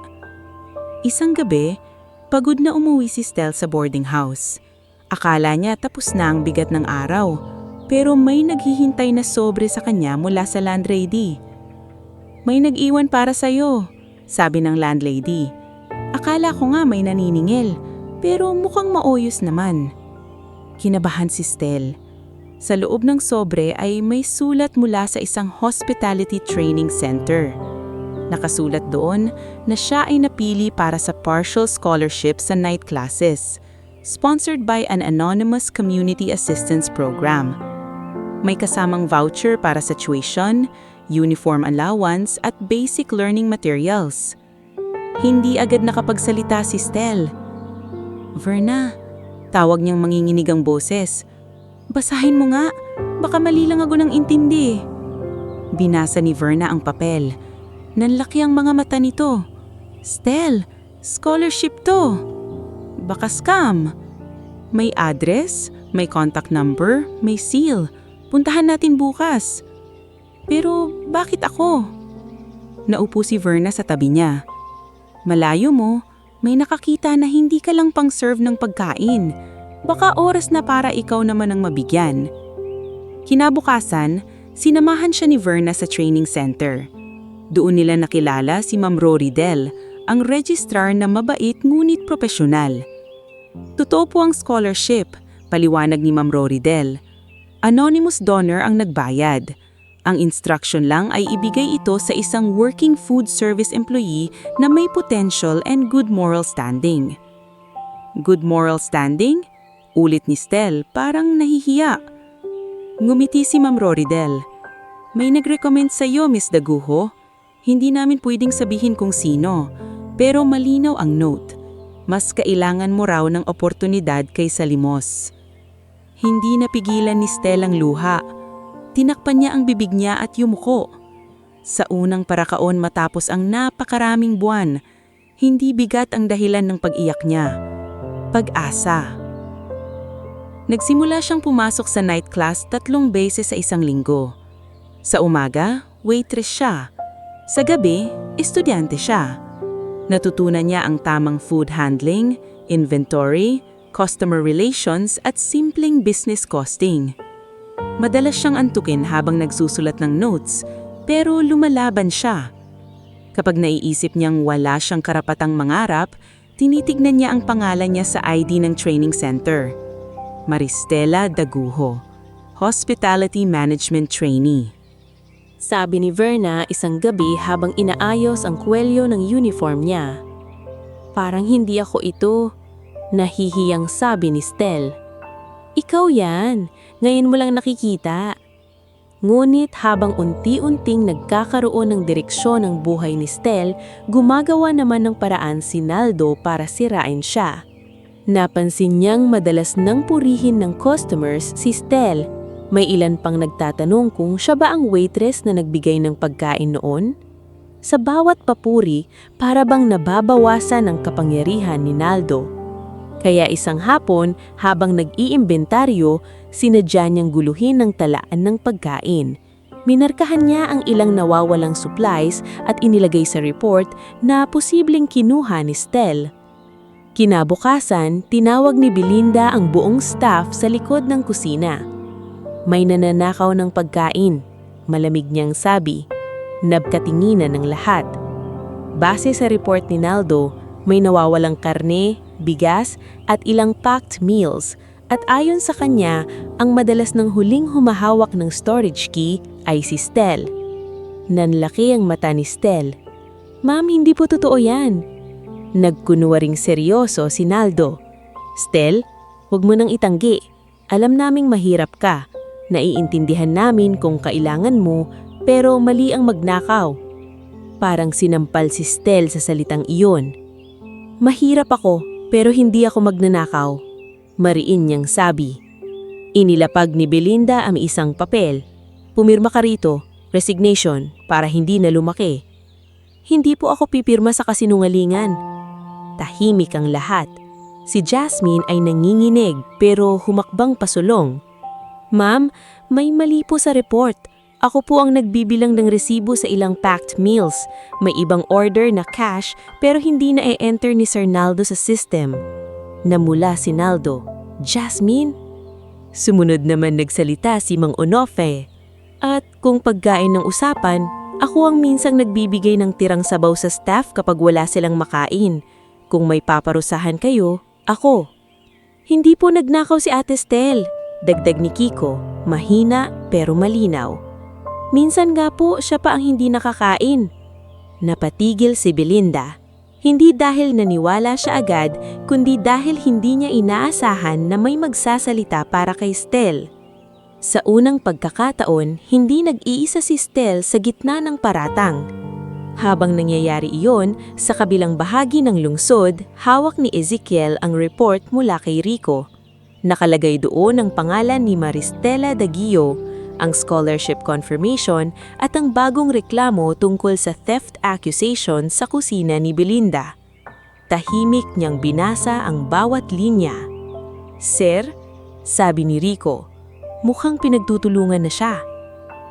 Isang gabi, pagod na umuwi si Stel sa boarding house. Akala niya tapos na ang bigat ng araw, pero may naghihintay na sobre sa kanya mula sa landlady. May nag-iwan para sa'yo, sabi ng landlady. Akala ko nga may naniningil, pero mukhang maoyos naman. Kinabahan si Stel. Sa loob ng sobre ay may sulat mula sa isang hospitality training center. Nakasulat doon na siya ay napili para sa partial scholarship sa night classes, sponsored by an anonymous community assistance program. May kasamang voucher para sa tuition, uniform allowance at basic learning materials. Hindi agad nakapagsalita si Stel. Verna, tawag niyang manginginig ang boses. Basahin mo nga, baka mali lang ako ng intindi. Binasa ni Verna ang papel. Nanlaki ang mga mata nito. Stel, scholarship to. Baka scam. May address, may contact number, may seal. Puntahan natin bukas. Pero bakit ako? Naupo si Verna sa tabi niya. Malayo mo, may nakakita na hindi ka lang pang-serve ng pagkain. Baka oras na para ikaw naman ang mabigyan. Kinabukasan, sinamahan siya ni Verna sa training center. Doon nila nakilala si Ma'am Rory Del, ang registrar na mabait ngunit profesional. Totoo po ang scholarship, paliwanag ni Ma'am Rory Del. Anonymous donor ang nagbayad. Ang instruction lang ay ibigay ito sa isang working food service employee na may potential and good moral standing. Good moral standing? Ulit ni Stel, parang nahihiya. Ngumiti si Ma'am Rory Del. May nag-recommend sa iyo, Miss Daguho. Hindi namin pwedeng sabihin kung sino, pero malinaw ang note. Mas kailangan mo raw ng oportunidad kaysa limos. Hindi napigilan ni Stel ang luha. Tinakpan niya ang bibig niya at yumuko. Sa unang parakaon matapos ang napakaraming buwan, hindi bigat ang dahilan ng pag-iyak niya. Pag-asa. Nagsimula siyang pumasok sa night class 3 beses sa isang linggo. Sa umaga, waitress siya. Sa gabi, estudyante siya. Natutunan niya ang tamang food handling, inventory, customer relations at simpleng business costing. Madalas siyang antukin habang nagsusulat ng notes, pero lumalaban siya. Kapag naiisip niyang wala siyang karapatang mangarap, Tinitignan niya ang pangalan niya sa ID ng training center. Maristela Daguho, Hospitality Management Trainee. Sabi ni Verna isang gabi habang inaayos ang kwelyo ng uniform niya. Parang hindi ako ito, nahihiyang sabi ni Stel. Ikaw yan, ngayon mo lang nakikita. Ngunit habang unti-unting nagkakaroon ng direksyon ng buhay ni Stel, gumagawa naman ng paraan si Naldo para sirain siya. Napansin niyang madalas nang purihin ng customers si Stel. May ilan pang nagtatanong kung siya ba ang waitress na nagbigay ng pagkain noon? Sa bawat papuri, para bang nababawasan ang kapangyarihan ni Naldo. Kaya isang hapon, habang nag-iimbentaryo, sinadya niyang guluhin ng talaan ng pagkain. Minarkahan niya ang ilang nawawalang supplies at inilagay sa report na posibleng kinuha ni Stel. Kinabukasan, tinawag ni Belinda ang buong staff sa likod ng kusina. May nananakaw ng pagkain, malamig niyang sabi. Nabkatinginan ng lahat. Base sa report ni Naldo, may nawawalang karne, bigas at ilang packed meals at ayon sa kanya, ang madalas ng huling humahawak ng storage key ay si Stel. Nanlaki ang mata ni Stel. Ma'am, hindi po totoo yan. Nagkunwaring seryoso si Naldo. Stel, huwag mo nang itanggi. Alam naming mahirap ka. Naiintindihan namin kung kailangan mo pero mali ang magnakaw. Parang sinampal si Stel sa salitang iyon. Mahirap ako pero hindi ako magnanakaw, mariin niyang sabi. Inilapag ni Belinda ang isang papel. Pumirma ka rito, resignation, para hindi na lumaki. Hindi po ako pipirma sa kasinungalingan. Tahimik ang lahat. Si Jasmine ay nanginginig pero humakbang pasulong. Ma'am, may mali po sa report. Ako po ang nagbibilang ng resibo sa ilang packed meals. May ibang order na cash pero hindi na e-enter ni Sir Naldo sa system. Namula si Naldo. Jasmine? Sumunod naman nagsalita si Mang Onofre. At kung pagkain ng usapan, ako ang minsang nagbibigay ng tirang sabaw sa staff kapag wala silang makain. Kung may paparusahan kayo, ako. Hindi po nagnakaw si Ate Stel. Dagdag ni Kiko, mahina pero malinaw. Minsan nga po siya pa ang hindi nakakain. Napatigil si Belinda. Hindi dahil naniwala siya agad, kundi dahil hindi niya inaasahan na may magsasalita para kay Stel. Sa unang pagkakataon, hindi nag-iisa si Stel sa gitna ng paratang. Habang nangyayari iyon, sa kabilang bahagi ng lungsod, hawak ni Ezekiel ang report mula kay Rico. Nakalagay doon ang pangalan ni Maristela Daguio, ang scholarship confirmation at ang bagong reklamo tungkol sa theft accusation sa kusina ni Belinda. Tahimik niyang binasa ang bawat linya. Sir, sabi ni Rico, mukhang pinagtutulungan na siya.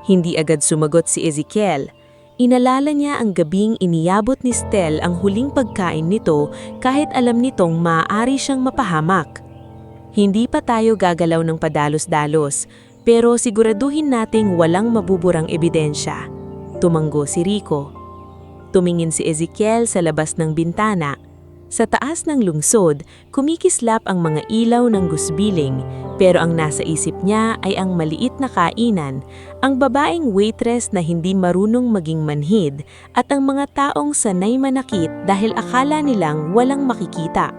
Hindi agad sumagot si Ezekiel. Inalala niya ang gabing iniyabot ni Stel ang huling pagkain nito kahit alam nitong maaari siyang mapahamak. Hindi pa tayo gagalaw ng padalos-dalos, pero siguraduhin nating walang mabuburang ebidensya. Tumanggo si Rico. Tumingin si Ezekiel sa labas ng bintana. Sa taas ng lungsod, kumikislap ang mga ilaw ng gusbiling, pero ang nasa isip niya ay ang maliit na kainan, ang babaeng waitress na hindi marunong maging manhid, at ang mga taong sanay manakit dahil akala nilang walang makikita.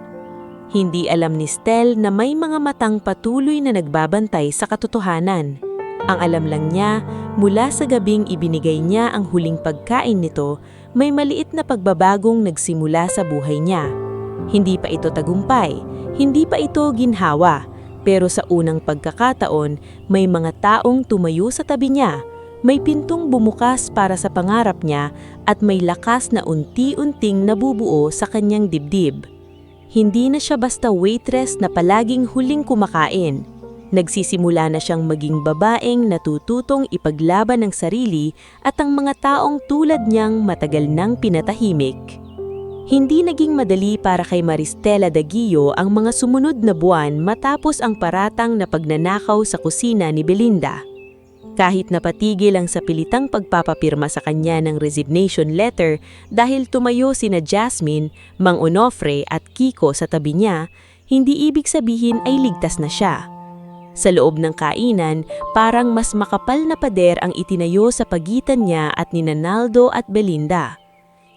Hindi alam ni Stel na may mga matang patuloy na nagbabantay sa katotohanan. Ang alam lang niya, mula sa gabing ibinigay niya ang huling pagkain nito, may maliit na pagbabagong nagsimula sa buhay niya. Hindi pa ito tagumpay, hindi pa ito ginhawa, pero sa unang pagkakataon, may mga taong tumayo sa tabi niya, may pintong bumukas para sa pangarap niya at may lakas na unti-unting nabubuo sa kanyang dibdib. Hindi na siya basta waitress na palaging huling kumakain. Nagsisimula na siyang maging babaeng natututong ipaglaban ng sarili at ang mga taong tulad niyang matagal nang pinatahimik. Hindi naging madali para kay Maristela Daguio ang mga sumunod na buwan matapos ang paratang na pagnanakaw sa kusina ni Belinda. Kahit napatigil ang sapilitang pagpapapirma sa kanya ng resignation letter dahil tumayo sina Jasmine, Mang Onofre at Kiko sa tabi niya, hindi ibig sabihin ay ligtas na siya. Sa loob ng kainan, parang mas makapal na pader ang itinayo sa pagitan niya at ni Naldo at Belinda.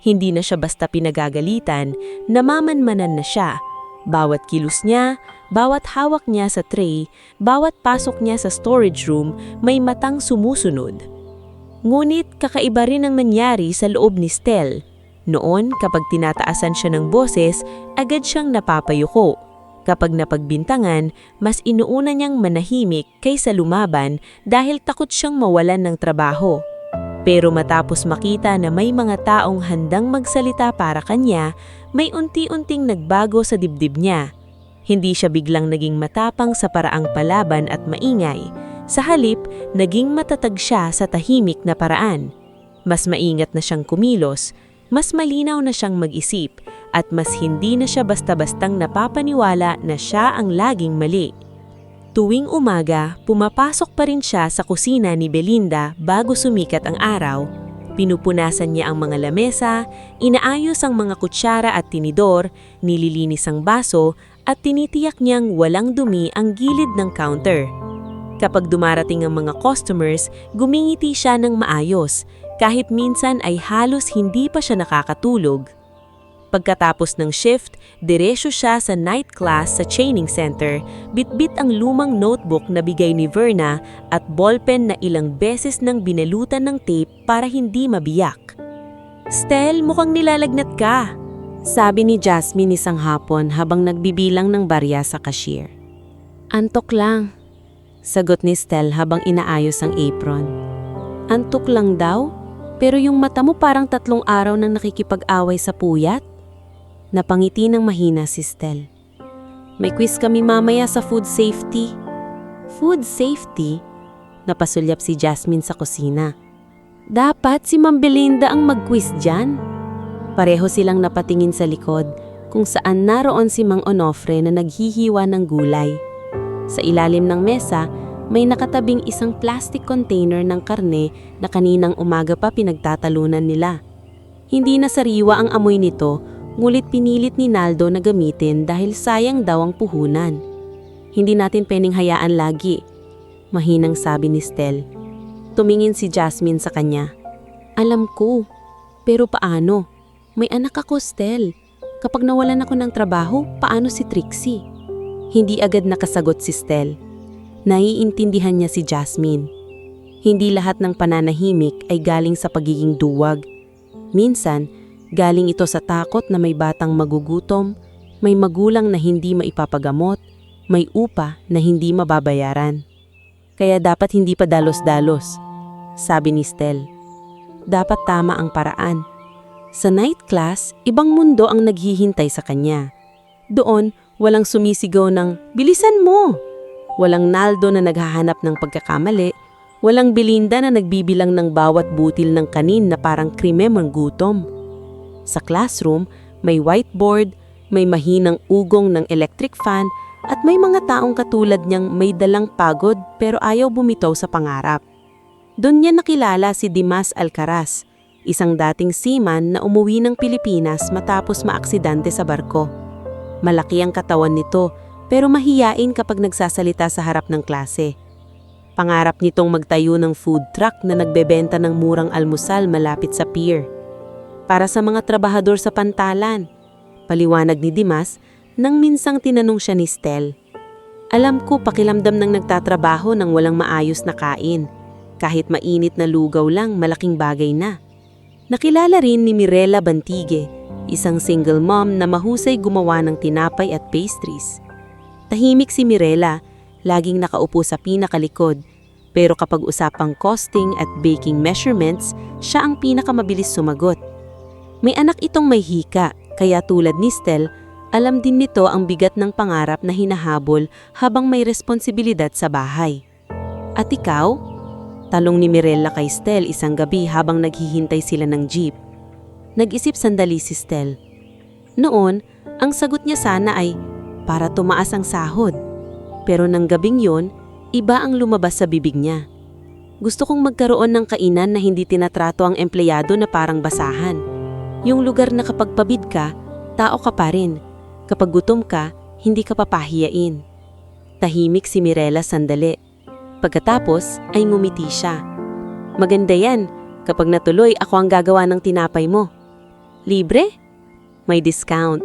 Hindi na siya basta pinagagalitan, namamanmanan na siya. Bawat kilos niya, bawat hawak niya sa tray, bawat pasok niya sa storage room, may matang sumusunod. Ngunit kakaiba rin ang nangyari sa loob ni Stel. Noon, kapag tinataasan siya ng boses, agad siyang napapayuko. Kapag napagbintangan, mas inuuna niyang manahimik kaysa lumaban dahil takot siyang mawalan ng trabaho. Pero matapos makita na may mga taong handang magsalita para kanya, may unti-unting nagbago sa dibdib niya. Hindi siya biglang naging matapang sa paraang palaban at maingay. Sa halip, naging matatag siya sa tahimik na paraan. Mas maingat na siyang kumilos, mas malinaw na siyang mag-isip, at mas hindi na siya basta-bastang napapaniwala na siya ang laging mali. Tuwing umaga, pumapasok pa rin siya sa kusina ni Belinda bago sumikat ang araw. Pinupunasan niya ang mga lamesa, inaayos ang mga kutsara at tinidor, nililinis ang baso, at tinitiyak niyang walang dumi ang gilid ng counter. Kapag dumarating ang mga customers, gumingiti siya ng maayos, kahit minsan ay halos hindi pa siya nakakatulog. Pagkatapos ng shift, diretso siya sa night class sa training center, bitbit ang lumang notebook na bigay ni Verna at ballpen na ilang beses nang binalutan ng tape para hindi mabiyak. "Stel, mukhang nilalagnat ka," sabi ni Jasmine isang hapon habang nagbibilang ng barya sa cashier. "Antok lang," sagot ni Stel habang inaayos ang apron. "Antok lang daw? Pero yung mata mo parang 3 araw nang nakikipag-away sa puyat?" Napangiti ng mahina si Stel. "May quiz kami mamaya sa food safety." "Food safety?" Napasulyap si Jasmine sa kusina. "Dapat si Ma'am Belinda ang mag-quiz dyan." Pareho silang napatingin sa likod, kung saan naroon si Mang Onofre na naghihiwa ng gulay. Sa ilalim ng mesa, may nakatabing isang plastic container ng karne na kaninang umaga pa pinagtatalunan nila. Hindi na sariwa ang amoy nito, ngulit pinilit ni Naldo na gamitin dahil sayang daw ang puhunan. "Hindi natin pwedeng hayaan lagi," mahinang sabi ni Stel. Tumingin si Jasmine sa kanya. "Alam ko, pero paano? May anak ako, Stel. Kapag nawalan ako ng trabaho, paano si Trixie?" Hindi agad nakasagot si Stel. Naiintindihan niya si Jasmine. Hindi lahat ng pananahimik ay galing sa pagiging duwag. Minsan, galing ito sa takot na may batang magugutom, may magulang na hindi maipapagamot, may upa na hindi mababayaran. Kaya dapat hindi pa dalos-dalos, sabi ni Stel. Dapat tama ang paraan. Sa night class, ibang mundo ang naghihintay sa kanya. Doon, walang sumisigaw ng, "Bilisan mo!" Walang Naldo na naghahanap ng pagkakamali, walang Belinda na nagbibilang ng bawat butil ng kanin na parang krimen ng gutom. Sa classroom, may whiteboard, may mahinang ugong ng electric fan, at may mga taong katulad niyang may dalang pagod pero ayaw bumitaw sa pangarap. Doon niya nakilala si Dimas Alcaraz, isang dating seaman na umuwi ng Pilipinas matapos maaksidente sa barko. Malaki ang katawan nito, pero mahiyain kapag nagsasalita sa harap ng klase. Pangarap nitong magtayo ng food truck na nagbebenta ng murang almusal malapit sa pier. Para sa mga trabahador sa pantalan, paliwanag ni Dimas nang minsang tinanong siya ni Stel. "Alam ko pakiramdam ng nagtatrabaho ng walang maayos na kain. Kahit mainit na lugaw lang, malaking bagay na." Nakilala rin ni Mirela Bantigue, isang single mom na mahusay gumawa ng tinapay at pastries. Tahimik si Mirela, laging nakaupo sa pinakalikod, pero kapag usapang costing at baking measurements, siya ang pinakamabilis sumagot. May anak itong may hika, kaya tulad ni Stel, alam din nito ang bigat ng pangarap na hinahabol habang may responsibilidad sa bahay. "At ikaw?" Talong ni Mirella kay Stel isang gabi habang naghihintay sila ng jeep. Nag-isip sandali si Stel. Noon, ang sagot niya sana ay, para tumaas ang sahod. Pero nang gabing yon, iba ang lumabas sa bibig niya. Gusto kong magkaroon ng kainan na hindi tinatrato ang empleyado na parang basahan. Yung lugar na kapag pabid ka, tao ka pa rin. Kapag gutom ka, hindi ka papahiyain. Tahimik si Mirela sandali. Pagkatapos ay ngumiti siya. Maganda yan. Kapag natuloy, ako ang gagawa ng tinapay mo. Libre? May discount.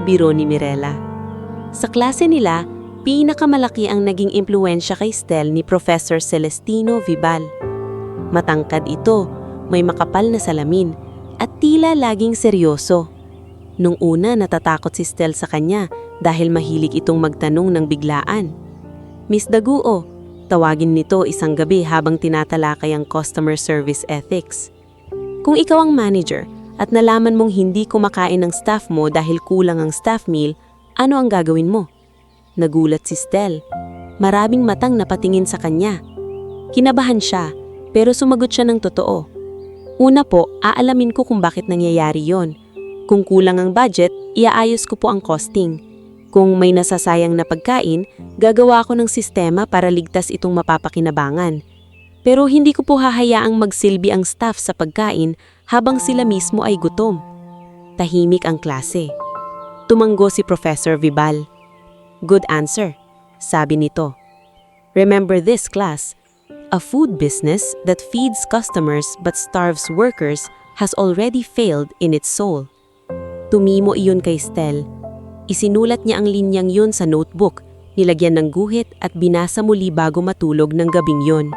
Biro ni Mirela. Sa klase nila, pinakamalaki ang naging impluwensya kay Stel ni Professor Celestino Vibal. Matangkad ito, may makapal na salamin, at tila laging seryoso. Nung una natatakot si Stel sa kanya dahil mahilig itong magtanong ng biglaan. Miss Daguo, tawagin nito isang gabi habang tinatalakay ang customer service ethics. Kung ikaw ang manager at nalaman mong hindi kumakain ng staff mo dahil kulang ang staff meal, ano ang gagawin mo? Nagulat si Stel. Maraming matang napatingin sa kanya. Kinabahan siya, pero sumagot siya ng totoo. Una po, aalamin ko kung bakit nangyayari yon. Kung kulang ang budget, iaayos ko po ang costing. Kung may nasasayang na pagkain, gagawa ko ng sistema para ligtas itong mapapakinabangan. Pero hindi ko po hahayaang magsilbi ang staff sa pagkain habang sila mismo ay gutom. Tahimik ang klase. Tumanggo si Professor Vibal. Good answer, sabi nito. Remember this, class. A food business that feeds customers but starves workers has already failed in its soul. Tumimo iyon kay Stel. Isinulat niya ang linyang yun sa notebook, nilagyan ng guhit at binasa muli bago matulog ng gabing yun.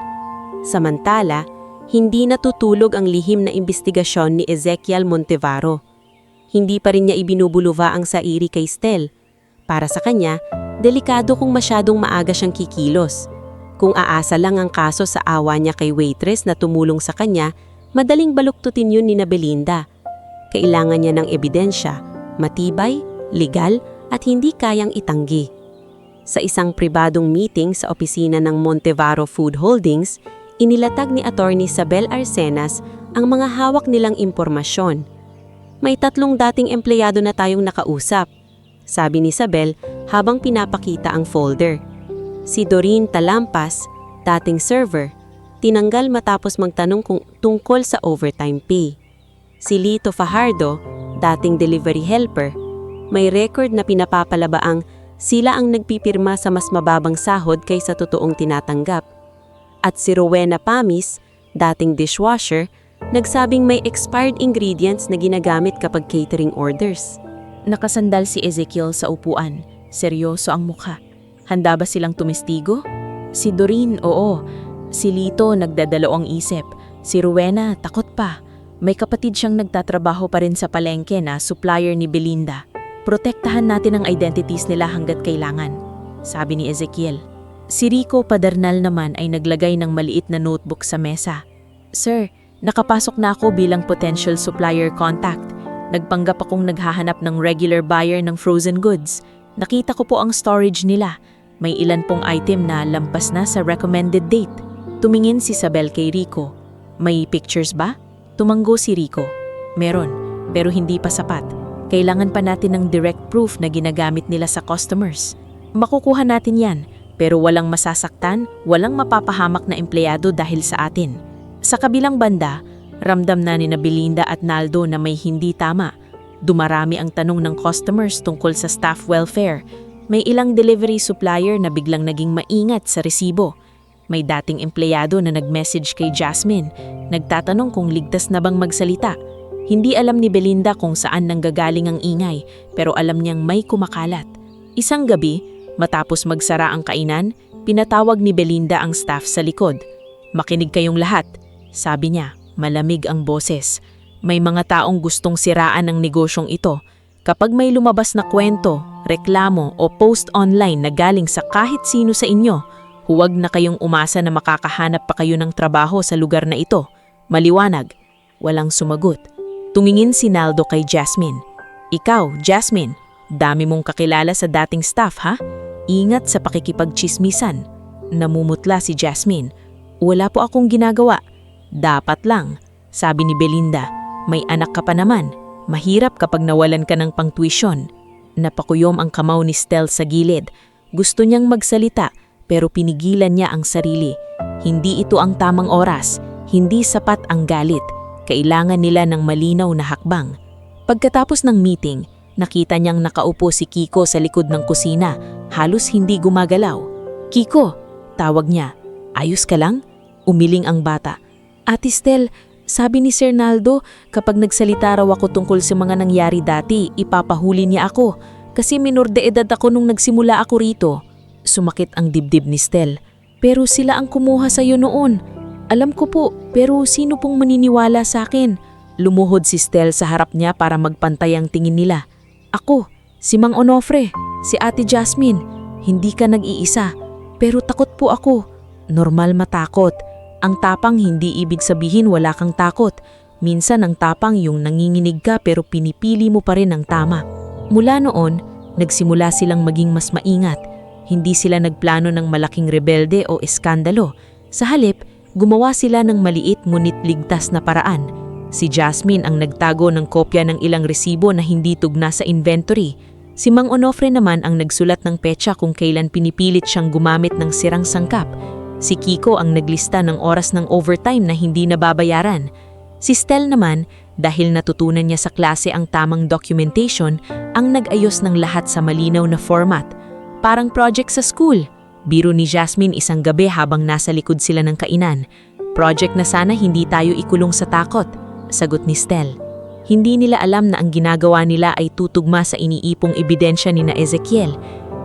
Samantala, hindi natutulog ang lihim na imbestigasyon ni Ezekiel Montevaro. Hindi pa rin niya ibinubuluva ang sairi kay Stel. Para sa kanya, delikado kung masyadong maaga siyang kikilos. Kung aasa lang ang kaso sa awa niya kay waitress na tumulong sa kanya, madaling baluktutin yun ni Belinda. Kailangan niya ng ebidensya, matibay, legal at hindi kayang itanggi. Sa isang pribadong meeting sa opisina ng Montevaro Food Holdings, inilatag ni Attorney Sabel Arsenas ang mga hawak nilang impormasyon. May 3 dating empleyado na tayong nakausap, sabi ni Sabel habang pinapakita ang folder. Si Doreen Talampas, dating server, tinanggal matapos magtanong kung tungkol sa overtime pay. Si Lito Fajardo, dating delivery helper, may record na pinapapalabaang sila ang nagpipirma sa mas mababang sahod kaysa totoong tinatanggap. At si Rowena Pamis, dating dishwasher, nagsabing may expired ingredients na ginagamit kapag catering orders. Nakasandal si Ezekiel sa upuan. Seryoso ang mukha. Handa ba silang tumestigo? Si Doreen, oo. Si Lito, nagdadalawang isip. Si Rowena, takot pa. May kapatid siyang nagtatrabaho pa rin sa palengke na supplier ni Belinda. Protektahan natin ang identities nila hanggat kailangan, sabi ni Ezekiel. Si Rico Padernal naman ay naglagay ng maliit na notebook sa mesa. Sir, nakapasok na ako bilang potential supplier contact. Nagpanggap akong naghahanap ng regular buyer ng frozen goods. Nakita ko po ang storage nila. May ilan pong item na lampas na sa recommended date. Tumingin si Sabel kay Rico. May pictures ba? Tumanggo si Rico. Meron, pero hindi pa sapat. Kailangan pa natin ng direct proof na ginagamit nila sa customers. Makukuha natin yan, pero walang masasaktan, walang mapapahamak na empleyado dahil sa atin. Sa kabilang banda, ramdam na ni Belinda at Naldo na may hindi tama. Dumarami ang tanong ng customers tungkol sa staff welfare. May ilang delivery supplier na biglang naging maingat sa resibo. May dating empleyado na nag-message kay Jasmine, nagtatanong kung ligtas na bang magsalita. Hindi alam ni Belinda kung saan nanggagaling ang ingay, pero alam niyang may kumakalat. Isang gabi, matapos magsara ang kainan, pinatawag ni Belinda ang staff sa likod. Makinig kayong lahat, sabi niya, malamig ang boses. May mga taong gustong siraan ang negosyong ito. Kapag may lumabas na kwento, reklamo o post online na galing sa kahit sino sa inyo, huwag na kayong umasa na makakahanap pa kayo ng trabaho sa lugar na ito. Maliwanag. Walang sumagot. Tumingin si Naldo kay Jasmine. Ikaw, Jasmine, dami mong kakilala sa dating staff, ha? Ingat sa pakikipagchismisan. Namumutla si Jasmine. Wala po akong ginagawa. Dapat lang, sabi ni Belinda. May anak ka pa naman. Mahirap kapag nawalan ka ng pangtuisyon. Napakuyom ang kamao ni Stel sa gilid. Gusto niyang magsalita pero pinigilan niya ang sarili. Hindi ito ang tamang oras, hindi sapat ang galit. Kailangan nila ng malinaw na hakbang. Pagkatapos ng meeting, nakita niyang nakaupo si Kiko sa likod ng kusina, halos hindi gumagalaw. "Kiko," tawag niya. "Ayos ka lang?" Umiling ang bata. "Ate Stel, sabi ni Sir Naldo, kapag nagsalita raw ako tungkol sa mga nangyari dati, ipapahuli niya ako. Kasi minor de edad ako nung nagsimula ako rito." Sumakit ang dibdib ni Stel. "Pero sila ang kumuha sa'yo noon." "Alam ko po, pero sino pong maniniwala sa akin?" Lumuhod si Stel sa harap niya para magpantay ang tingin nila. "Ako, si Mang Onofre, si Ate Jasmine. Hindi ka nag-iisa, pero takot po ako." Normal matakot. Ang tapang hindi ibig sabihin wala kang takot. Minsan ang tapang yung nanginginig ka pero pinipili mo pa rin ang tama. Mula noon, nagsimula silang maging mas maingat. Hindi sila nagplano ng malaking rebelde o eskandalo. Sa halip, gumawa sila ng maliit ngunit ligtas na paraan. Si Jasmine ang nagtago ng kopya ng ilang resibo na hindi tugna sa inventory. Si Mang Onofre naman ang nagsulat ng petsa kung kailan pinipilit siyang gumamit ng sirang sangkap. Si Kiko ang naglista ng oras ng overtime na hindi nababayaran. Si Stel naman, dahil natutunan niya sa klase ang tamang documentation, ang nag-ayos ng lahat sa malinaw na format. Parang project sa school. Biro ni Jasmine isang gabi habang nasa likod sila ng kainan. "Project na sana hindi tayo ikulong sa takot," sagot ni Stel. Hindi nila alam na ang ginagawa nila ay tutugma sa iniipong ebidensya ni na Ezekiel.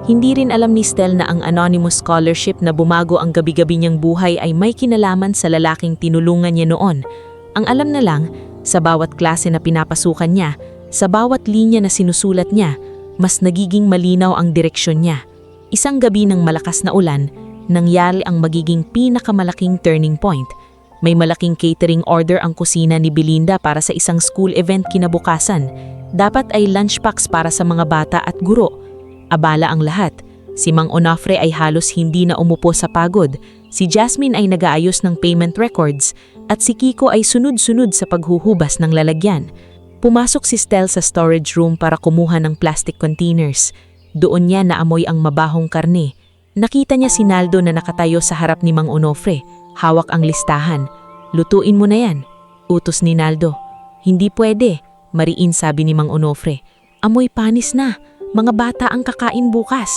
Hindi rin alam ni Stel na ang anonymous scholarship na bumago ang gabi-gabi niyang buhay ay may kinalaman sa lalaking tinulungan niya noon. Ang alam na lang, sa bawat klase na pinapasukan niya, sa bawat linya na sinusulat niya, mas nagiging malinaw ang direksyon niya. Isang gabi ng malakas na ulan, nangyari ang magiging pinakamalaking turning point. May malaking catering order ang kusina ni Belinda para sa isang school event kinabukasan. Dapat ay lunchpacks para sa mga bata at guro. Abala ang lahat. Si Mang Onofre ay halos hindi na umupo sa pagod. Si Jasmine ay nag-aayos ng payment records at si Kiko ay sunod-sunod sa paghuhubas ng lalagyan. Pumasok si Stel sa storage room para kumuha ng plastic containers. Doon niya naamoy ang mabahong karne. Nakita niya si Naldo na nakatayo sa harap ni Mang Onofre. Hawak ang listahan. "Lutuin mo na yan," utos ni Naldo. "Hindi pwede," mariin sabi ni Mang Onofre. "Amoy panis na. Mga bata ang kakain bukas."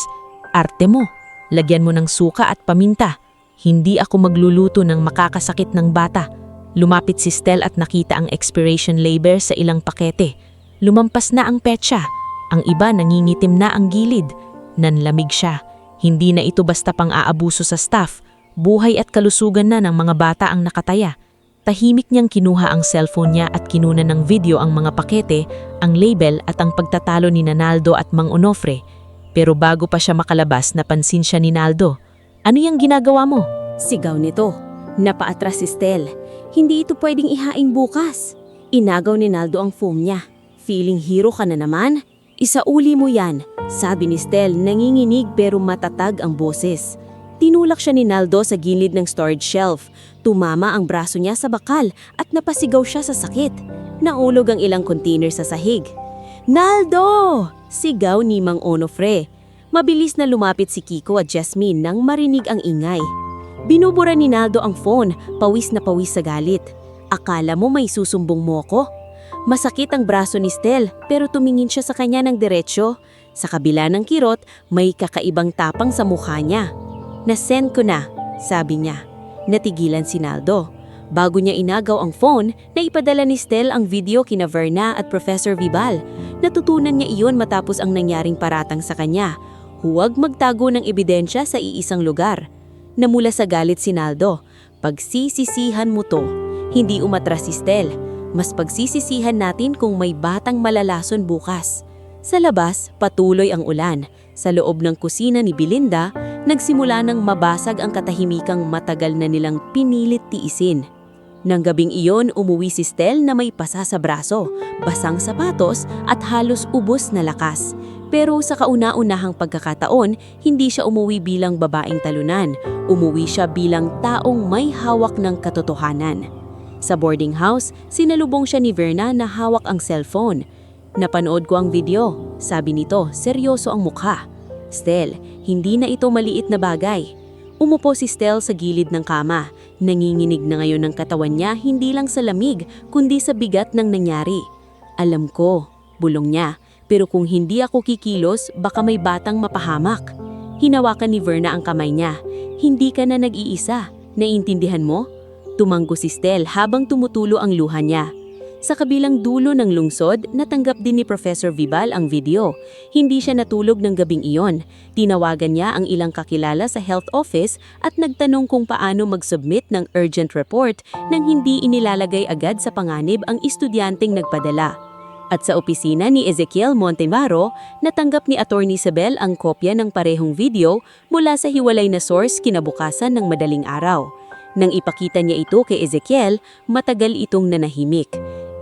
"Arte mo. Lagyan mo ng suka at paminta. Hindi ako magluluto ng makakasakit ng bata." Lumapit si Stel at nakita ang expiration label sa ilang pakete. Lumampas na ang petsa. Ang iba nangingitim na ang gilid. Nanlamig siya. Hindi na ito basta pang-aabuso sa staff. Buhay at kalusugan na ng mga bata ang nakataya. Tahimik niyang kinuha ang cellphone niya at kinuna ng video ang mga pakete, ang label at ang pagtatalo ni Naldo at Mang Onofre. Pero bago pa siya makalabas, napansin siya ni Naldo. "Ano yung ginagawa mo?" Sigaw nito. Napaatras si Stel. Hindi ito pwedeng ihain bukas. Inagaw ni Naldo ang foam niya. "Feeling hero ka na naman? Isauli mo yan," sabi ni Stel, nanginginig pero matatag ang boses. Tinulak siya ni Naldo sa gilid ng storage shelf. Tumama ang braso niya sa bakal at napasigaw siya sa sakit. Naulog ang ilang container sa sahig. "Naldo!" sigaw ni Mang Onofre. Mabilis na lumapit si Kiko at Jasmine nang marinig ang ingay. Binubura ni Naldo ang phone, pawis na pawis sa galit. "Akala mo may susumbong mo ko?" Masakit ang braso ni Stel pero tumingin siya sa kanya ng diretsyo. Sa kabila ng kirot, may kakaibang tapang sa mukha niya. "Nasend ko na," sabi niya. Natigilan si Naldo. Bago niya inagaw ang phone, naipadala ni Stel ang video kina Verna at Professor Vibal. Natutunan niya iyon matapos ang nangyaring paratang sa kanya. Huwag magtago ng ebidensya sa iisang lugar. Namula sa galit si Naldo. "Pagsisisihan mo to." Hindi umatras si Stel. "Mas pagsisisihan natin kung may batang malalason bukas." Sa labas, patuloy ang ulan. Sa loob ng kusina ni Belinda, nagsimula ng mabasag ang katahimikang matagal na nilang pinilit tiisin. Nang gabing iyon, umuwi si Stel na may pasa sa braso, basang sapatos at halos ubos na lakas. Pero sa kauna-unahang pagkakataon, hindi siya umuwi bilang babaeng talunan. Umuwi siya bilang taong may hawak ng katotohanan. Sa boarding house, sinalubong siya ni Verna na hawak ang cellphone. "Napanood ko ang video," sabi nito, seryoso ang mukha. "Stel, hindi na ito maliit na bagay." Umupo si Stel sa gilid ng kama. Nanginginig na ngayon ang katawan niya hindi lang sa lamig, kundi sa bigat ng nangyari. Alam ko, bulong niya, pero kung hindi ako kikilos, baka may batang mapahamak. Hinawakan ni Verna ang kamay niya. Hindi ka na nag-iisa. Naiintindihan mo? Tumanggo si Stel habang tumutulo ang luha niya. Sa kabilang dulo ng lungsod, natanggap din ni Professor Vibal ang video. Hindi siya natulog ng gabing iyon. Tinawagan niya ang ilang kakilala sa health office at nagtanong kung paano mag-submit ng urgent report nang hindi inilalagay agad sa panganib ang estudyanteng nagpadala. At sa opisina ni Ezekiel Montemaro, natanggap ni Attorney Isabel ang kopya ng parehong video mula sa hiwalay na source kinabukasan ng madaling araw. Nang ipakita niya ito kay Ezekiel, matagal itong nanahimik.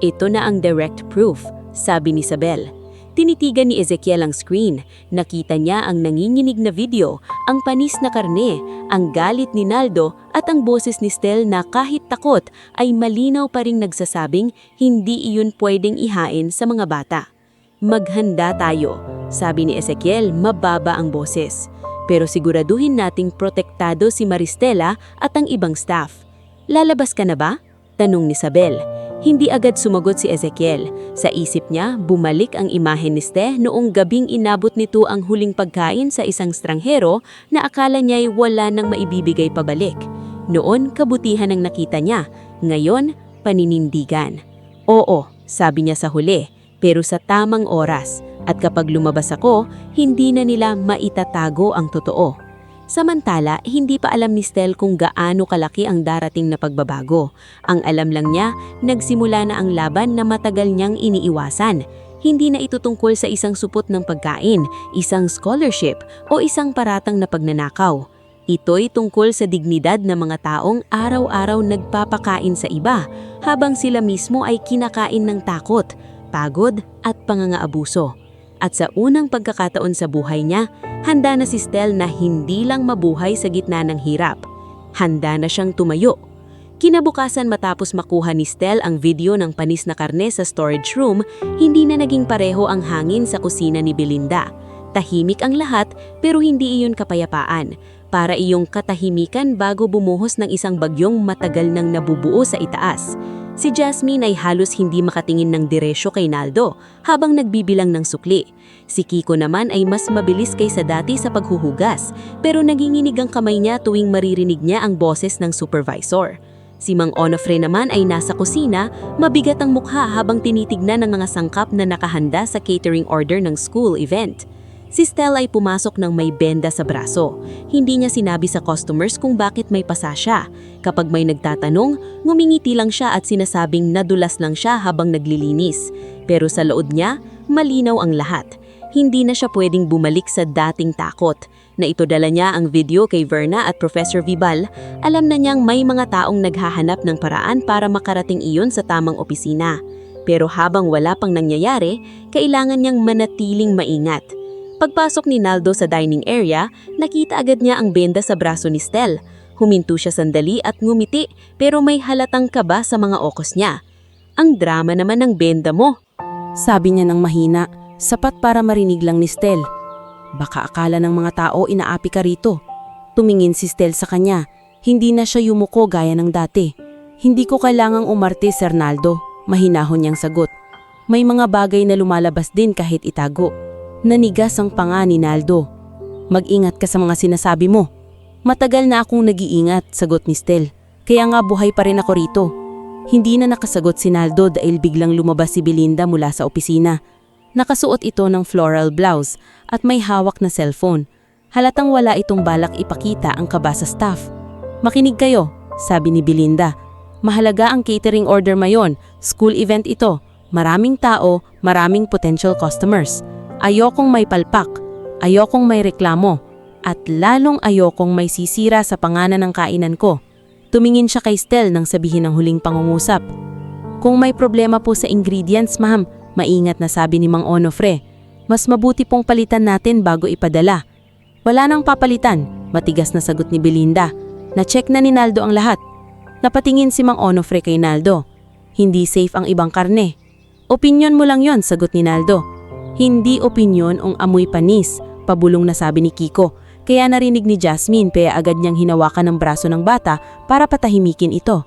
Ito na ang direct proof, sabi ni Isabel. Tinitigan ni Ezekiel ang screen. Nakita niya ang nanginginig na video, ang panis na karne, ang galit ni Naldo at ang boses ni Stel na kahit takot ay malinaw pa ring nagsasabing hindi iyon pwedeng ihain sa mga bata. Maghanda tayo, sabi ni Ezekiel, mababa ang boses. Pero siguraduhin nating protektado si Maristela at ang ibang staff. Lalabas ka na ba? Tanong ni Isabel. Hindi agad sumagot si Ezekiel. Sa isip niya, bumalik ang imahe ni Ste noong gabing inabot nito ang huling pagkain sa isang stranghero na akala niya'y wala nang maibibigay pabalik. Noon, kabutihan ang nakita niya. Ngayon, paninindigan. Oo, sabi niya sa huli, pero sa tamang oras. At kapag lumabas ako, hindi na nila maitatago ang totoo. Samantala, hindi pa alam ni Stel kung gaano kalaki ang darating na pagbabago. Ang alam lang niya, nagsimula na ang laban na matagal niyang iniiwasan. Hindi na ito tungkol sa isang supot ng pagkain, isang scholarship o isang paratang na pagnanakaw. Ito'y tungkol sa dignidad ng mga taong araw-araw nagpapakain sa iba, habang sila mismo ay kinakain ng takot, pagod at pangangaabuso. At sa unang pagkakataon sa buhay niya, handa na si Stel na hindi lang mabuhay sa gitna ng hirap. Handa na siyang tumayo. Kinabukasan matapos makuha ni Stel ang video ng panis na karne sa storage room, hindi na naging pareho ang hangin sa kusina ni Belinda. Tahimik ang lahat pero hindi iyon kapayapaan. Para iyong katahimikan bago bumuhos ng isang bagyong matagal nang nabubuo sa itaas. Si Jasmine ay halos hindi makatingin ng diresyo kay Naldo habang nagbibilang ng sukli. Si Kiko naman ay mas mabilis kaysa dati sa paghuhugas pero naginginig ang kamay niya tuwing maririnig niya ang boses ng supervisor. Si Mang Onofre naman ay nasa kusina, mabigat ang mukha habang tinitignan ng mga sangkap na nakahanda sa catering order ng school event. Si Stel ay pumasok ng may benda sa braso. Hindi niya sinabi sa customers kung bakit may pasa siya. Kapag may nagtatanong, ngumingiti lang siya at sinasabing nadulas lang siya habang naglilinis. Pero sa loob niya, malinaw ang lahat. Hindi na siya pwedeng bumalik sa dating takot. Naitodala niya ang video kay Verna at Professor Vibal. Alam na niyang may mga taong naghahanap ng paraan para makarating iyon sa tamang opisina. Pero habang wala pang nangyayari, kailangan niyang manatiling maingat. Pagpasok ni Naldo sa dining area, nakita agad niya ang benda sa braso ni Stel. Huminto siya sandali at ngumiti pero may halatang kaba sa mga okos niya. Ang drama naman ng benda mo. Sabi niya ng mahina, sapat para marinig lang ni Stel. Baka akala ng mga tao inaapi ka rito. Tumingin si Stel sa kanya. Hindi na siya yumuko gaya ng dati. Hindi ko kailangang umarte, Sir Naldo. Mahinahon niyang sagot. May mga bagay na lumalabas din kahit itago. Nanigas ang panga ni Naldo. Mag-ingat ka sa mga sinasabi mo. Matagal na akong nag-iingat, sagot ni Stel. Kaya nga buhay pa rin ako rito. Hindi na nakasagot si Naldo dahil biglang lumabas si Belinda mula sa opisina. Nakasuot ito ng floral blouse at may hawak na cellphone. Halatang wala itong balak ipakita ang kaba sa staff. Makinig kayo, sabi ni Belinda. Mahalaga ang catering order mayon. School event ito. Maraming tao, maraming potential customers. Ayokong may palpak, ayokong may reklamo, at lalong ayokong may sisira sa pangalan ng kainan ko. Tumingin siya kay Stel nang sabihin ang huling pangungusap. Kung may problema po sa ingredients, ma'am, maingat na sabi ni Mang Onofre. Mas mabuti pong palitan natin bago ipadala. Wala nang papalitan, matigas na sagot ni Belinda. Na-check na ni Naldo ang lahat. Napatingin si Mang Onofre kay Naldo. Hindi safe ang ibang karne. Opinyon mo lang yon, sagot ni Naldo. Hindi opinyon ang amoy panis, pabulong na sabi ni Kiko. kaya narinig ni Jasmine kaya agad niyang hinawakan ng braso ng bata para patahimikin ito.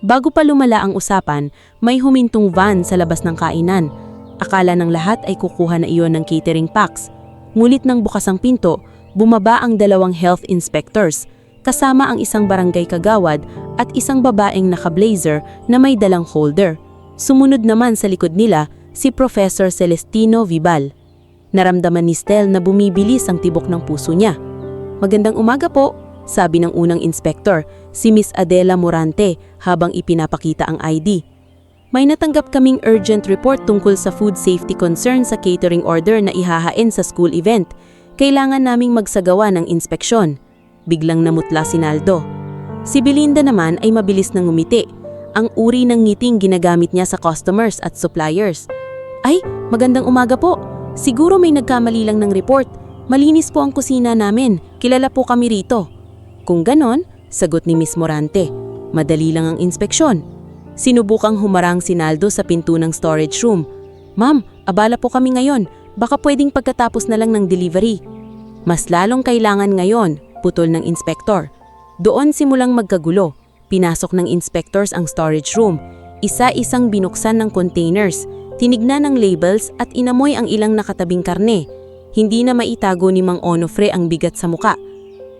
Bago pa lumala ang usapan, may humintong van sa labas ng kainan. Akala ng lahat ay kukuha na iyon ng catering packs. Ngulit nang bukas ang pinto, bumaba ang 2 health inspectors, kasama ang isang barangay kagawad at isang babaeng naka-blazer na may dalang holder. Sumunod naman sa likod nila si Professor Celestino Vibal. Naramdaman ni Stel na bumibilis ang tibok ng puso niya. "Magandang umaga po," sabi ng unang inspektor, si Miss Adela Morante habang ipinapakita ang ID. "May natanggap kaming urgent report tungkol sa food safety concern sa catering order na ihahain sa school event. Kailangan naming magsagawa ng inspeksyon." Biglang namutla si Naldo. Si Belinda naman ay mabilis nang ngumiti. Ang uri ng ngiting ginagamit niya sa customers at suppliers. "Ay, magandang umaga po. Siguro may nagkamali lang ng report. Malinis po ang kusina namin. Kilala po kami rito." "Kung ganon," sagot ni Miss Morante, "madali lang ang inspeksyon." Sinubukang humarang si Naldo sa pinto ng storage room. "Ma'am, abala po kami ngayon. Baka pwedeng pagkatapos na lang ng delivery." "Mas lalong kailangan ngayon," putol ng inspektor. Doon simulang magkagulo. Pinasok ng inspectors ang storage room. Isa-isang binuksan ng containers. Tinignan ang labels at inamoy ang ilang nakatabing karne. Hindi na maitago ni Mang Onofre ang bigat sa muka.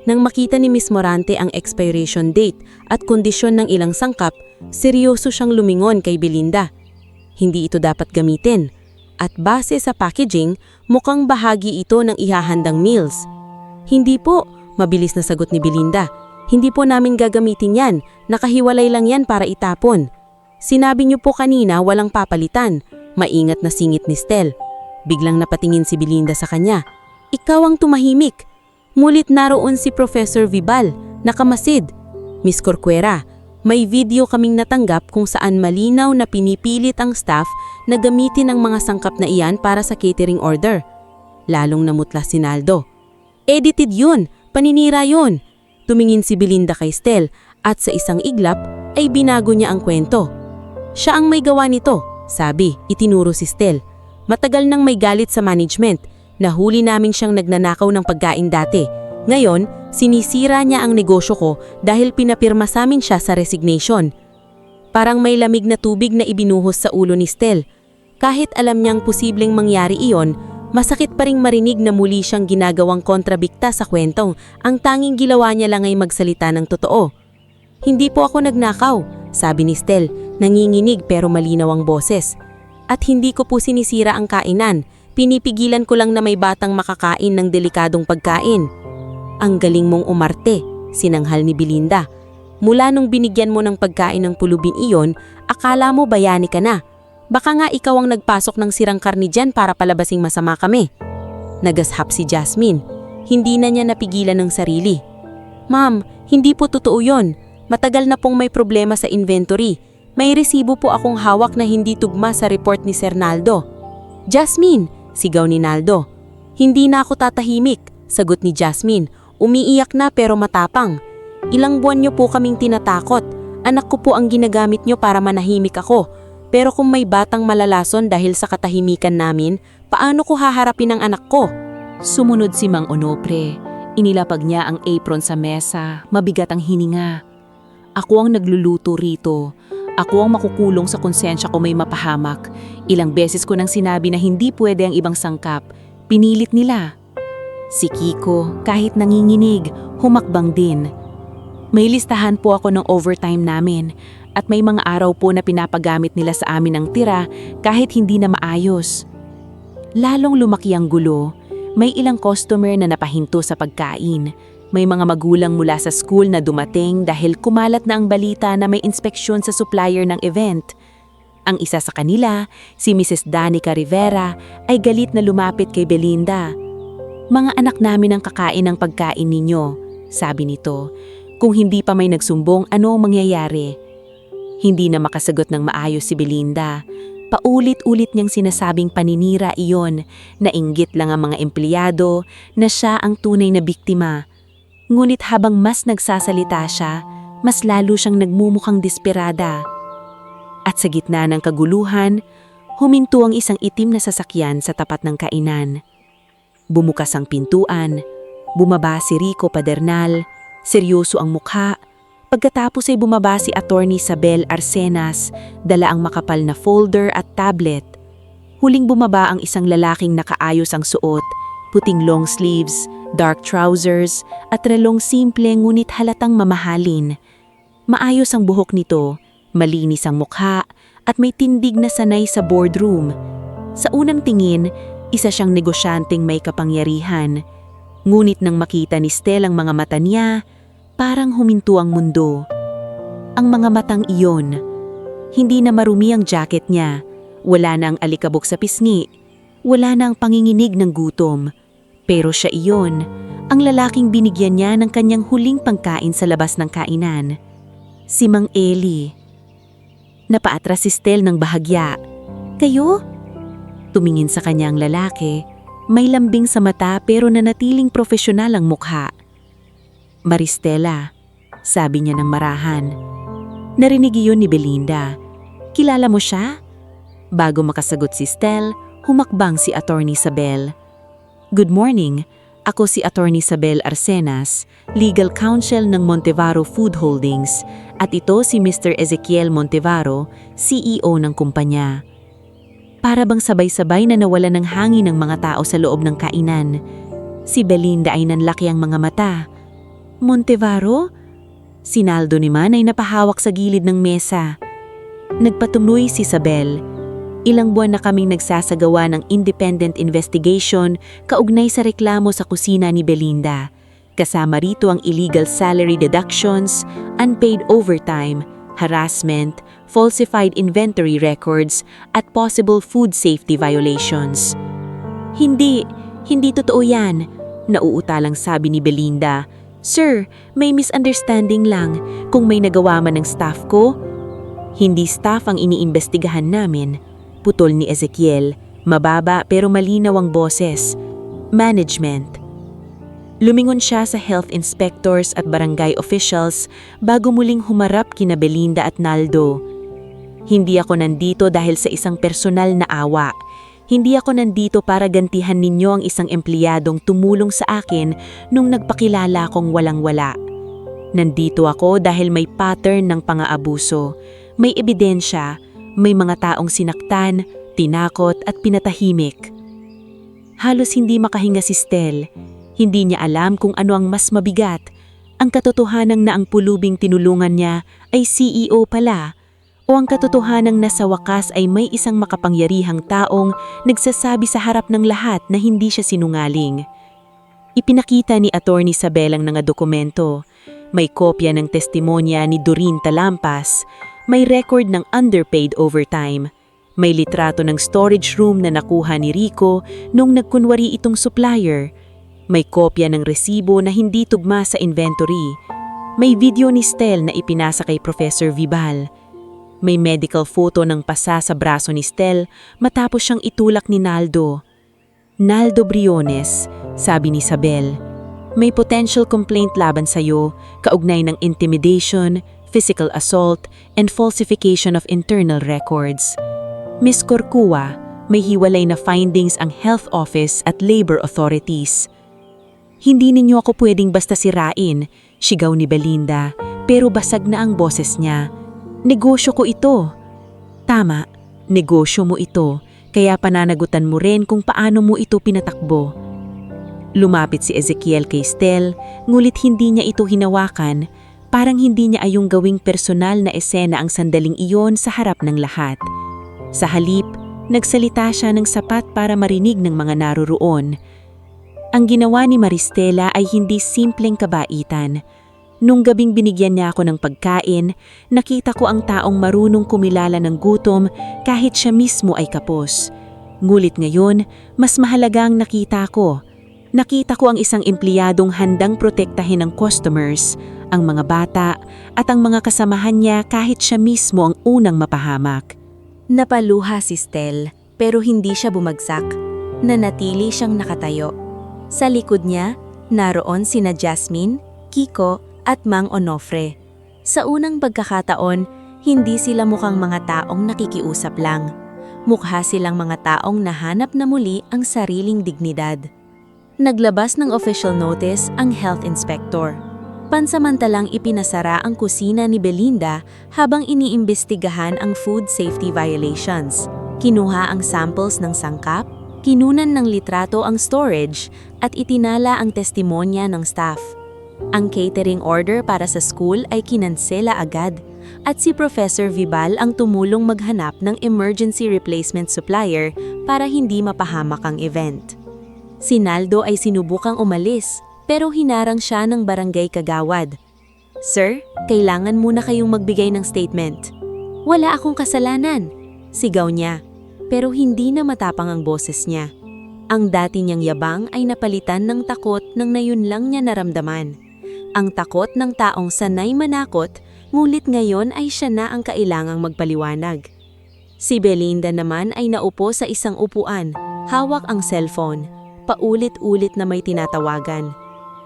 Nang makita ni Miss Morante ang expiration date at kondisyon ng ilang sangkap, seryoso siyang lumingon kay Belinda. Hindi ito dapat gamitin. At base sa packaging, mukhang bahagi ito ng ihahandang meals. "Hindi po," mabilis na sagot ni Belinda. "Hindi po namin gagamitin yan. Nakahiwalay lang yan para itapon." "Sinabi niyo po kanina walang papalitan." Maingat na singit ni Stel. Biglang napatingin si Belinda sa kanya. "Ikaw ang tumahimik." Ngulit naroon si Professor Vibal, nakamasid. "Miss Corcuera, may video kaming natanggap kung saan malinaw na pinipilit ang staff na gamitin ang mga sangkap na iyan para sa catering order." Lalong namutla si Naldo. "Edited yun, paninira yun." Tumingin si Belinda kay Stel at sa isang iglap ay binago niya ang kwento. "Siya ang may gawa nito," sabi, itinuro si Stel. "Matagal nang may galit sa management. Nahuli namin siyang nagnanakaw ng pagkain dati. Ngayon, sinisira niya ang negosyo ko dahil pinapirma sa amin siya sa resignation." Parang may lamig na tubig na ibinuhos sa ulo ni Stel. Kahit alam niyang posibleng mangyari iyon, masakit pa ring marinig na muli siyang ginagawang kontrabikta sa kwentong ang tanging ginawa niya lang ay magsalita ng totoo. "Hindi po ako nagnakaw," sabi ni Stel, nanginginig pero malinaw ang boses. "At hindi ko po sinisira ang kainan. Pinipigilan ko lang na may batang makakain ng delikadong pagkain." "Ang galing mong umarte," sinanghal ni Belinda. "Mula nung binigyan mo ng pagkain ng pulubin iyon, akala mo bayani ka na. Baka nga ikaw ang nagpasok ng sirang karni dyan para palabasing masama kami." Nagashap si Jasmine. Hindi na niya napigilan ng sarili. "Ma'am, hindi po totoo yon. Matagal na pong may problema sa inventory. May resibo po akong hawak na hindi tugma sa report ni Sir Naldo." "Jasmine!" sigaw ni Naldo. "Hindi na ako tatahimik," sagot ni Jasmine. Umiiyak na pero matapang. "Ilang buwan niyo po kaming tinatakot. Anak ko po ang ginagamit niyo para manahimik ako. Pero kung may batang malalason dahil sa katahimikan namin, paano ko haharapin ang anak ko?" Sumunod si Mang Onofre. Inilapag niya ang apron sa mesa, mabigat ang hininga. "Ako ang nagluluto rito. Ako ang makukulong sa konsensya ko may mapahamak. Ilang beses ko nang sinabi na hindi pwede ang ibang sangkap. Pinilit nila." Si Kiko, kahit nanginginig, humakbang din. "May listahan po ako ng overtime namin at may mga araw po na pinapagamit nila sa amin ang tira kahit hindi na maayos." Lalong lumaki ang gulo. May ilang customer na napahinto sa pagkain. May mga magulang mula sa school na dumating dahil kumalat na ang balita na may inspeksyon sa supplier ng event. Ang isa sa kanila, si Mrs. Danica Rivera, ay galit na lumapit kay Belinda. "Mga anak namin ang kakain ng pagkain ninyo," sabi nito. "Kung hindi pa may nagsumbong, ano ang mangyayari?" Hindi na makasagot ng maayos si Belinda. Paulit-ulit niyang sinasabing paninira iyon, nainggit lang ang mga empleyado na siya ang tunay na biktima. Ngunit habang mas nagsasalita siya, mas lalo siyang nagmumukhang desperada. At sa gitna ng kaguluhan, huminto ang isang itim na sasakyan sa tapat ng kainan. Bumukas ang pintuan, Bumaba si Rico Padernal, seryoso ang mukha. Pagkatapos ay bumaba si Attorney Isabel Arcenas, dala ang makapal na folder at tablet. Huling bumaba ang isang lalaking nakaayos ang suot, puting long sleeves, dark trousers, at relong simple ngunit halatang mamahalin. Maayos ang buhok nito, malinis ang mukha, at may tindig na sanay sa boardroom. Sa unang tingin, isa siyang negosyanteng may kapangyarihan. Ngunit nang makita ni Stel ang mga mata niya, parang huminto ang mundo. Ang mga matang iyon, hindi na marumi ang jacket niya, wala na ang alikabok sa pisngi, wala na ang panginginig ng gutom. Pero siya iyon, ang lalaking binigyan niya ng kanyang huling pangkain sa labas ng kainan. Si Mang Eli. Napaatras si Stel ng bahagya. Kayo? Tumingin sa kanya ang lalaki. May lambing sa mata pero nanatiling profesional ang mukha. Maristela, sabi niya ng marahan. Narinig iyon ni Belinda. Kilala mo siya? Bago makasagot si Stel, humakbang si Attorney Isabel. Good morning, ako si Attorney Isabel Arcenas, Legal Counsel ng Montevaro Food Holdings, at ito si Mr. Ezekiel Montevaro, CEO ng kumpanya. Para bang sabay-sabay na nawala ng hangin ng mga tao sa loob ng kainan. Si Belinda ay nanlaki ang mga mata. Montevaro? Si Naldo naman ay napahawak sa gilid ng mesa. Nagpatuloy si Isabel. Ilang buwan na kaming nagsasagawa ng independent investigation kaugnay sa reklamo sa kusina ni Belinda. Kasama rito ang illegal salary deductions, unpaid overtime, harassment, falsified inventory records, at possible food safety violations. Hindi totoo yan, nauutalang sabi ni Belinda. Sir, may misunderstanding lang. Kung may nagawa man ng staff ko, hindi staff ang iniimbestigahan namin. Putol ni Ezekiel, mababa pero malinaw ang boses. Management. Lumingon siya sa health inspectors at barangay officials bago muling humarap kina Belinda at Naldo. Hindi ako nandito dahil sa isang personal na awa. Hindi ako nandito para gantihan ninyo ang isang empleyadong tumulong sa akin nung nagpakilala kong walang-wala. Nandito ako dahil may pattern ng pang-aabuso. May ebidensya, may mga taong sinaktan, tinakot at pinatahimik. Halos hindi makahinga si Stel. Hindi niya alam kung ano ang mas mabigat. Ang katotohanan na ang pulubing tinulungan niya ay CEO pala. O ang katotohanan na sa wakas ay may isang makapangyarihang taong nagsasabi sa harap ng lahat na hindi siya sinungaling. Ipinakita ni Attorney Isabel ang mga dokumento. May kopya ng testimonya ni Doreen Talampas. May record ng underpaid overtime. May litrato ng storage room na nakuha ni Rico nung nagkunwari itong supplier. May kopya ng resibo na hindi tugma sa inventory. May video ni Stel na ipinasa kay Professor Vibal. May medical photo ng pasa sa braso ni Stel matapos siyang itulak ni Naldo. Naldo Briones, sabi ni Isabel, may potential complaint laban sa'yo, kaugnay ng intimidation, physical assault, and falsification of internal records. Miss Corcua, may hiwalay na findings ang health office at labor authorities. Hindi ninyo ako pwedeng basta sirain, sigaw ni Belinda, pero basag na ang boses niya. Negosyo ko ito. Tama, negosyo mo ito, kaya pananagutan mo rin kung paano mo ito pinatakbo. Lumapit si Ezekiel kay Stel, ngulit hindi niya ito hinawakan, parang hindi niya ayong gawing personal na esena ang sandaling iyon sa harap ng lahat. Sa halip, nagsalita siya ng sapat para marinig ng mga naroroon. Ang ginawa ni Maristela ay hindi simpleng kabaitan. Nung gabing binigyan niya ako ng pagkain, nakita ko ang taong marunong kumilala ng gutom kahit siya mismo ay kapos. Ngulit ngayon, mas mahalaga ang nakita ko. Nakita ko ang isang empleyadong handang protektahin ng customers, ang mga bata, at ang mga kasamahan niya kahit siya mismo ang unang mapahamak. Napaluha si Stel, pero hindi siya bumagsak. Nanatili siyang nakatayo. Sa likod niya, naroon sina Jasmine, Kiko, at Mang Onofre. Sa unang pagkakataon, hindi sila mukhang mga taong nakikiusap lang. Mukha silang mga taong nahanap na muli ang sariling dignidad. Naglabas ng official notice ang health inspector. Pansamantalang ipinasara ang kusina ni Belinda habang iniimbestigahan ang food safety violations. Kinuha ang samples ng sangkap, kinunan ng litrato ang storage, at itinala ang testimonya ng staff. Ang catering order para sa school ay kinansela agad, at si Professor Vibal ang tumulong maghanap ng emergency replacement supplier para hindi mapahamak ang event. Si Naldo ay sinubukang umalis, pero hinarang siya ng barangay kagawad. "Sir, kailangan muna kayong magbigay ng statement." "Wala akong kasalanan," sigaw niya, pero hindi na matapang ang boses niya. Ang dati niyang yabang ay napalitan ng takot nang ngayon lang niya naramdaman. Ang takot ng taong sanay manakot, ngunit ngayon ay siya na ang kailangang magpaliwanag. Si Belinda naman ay naupo sa isang upuan, hawak ang cellphone, paulit-ulit na may tinatawagan.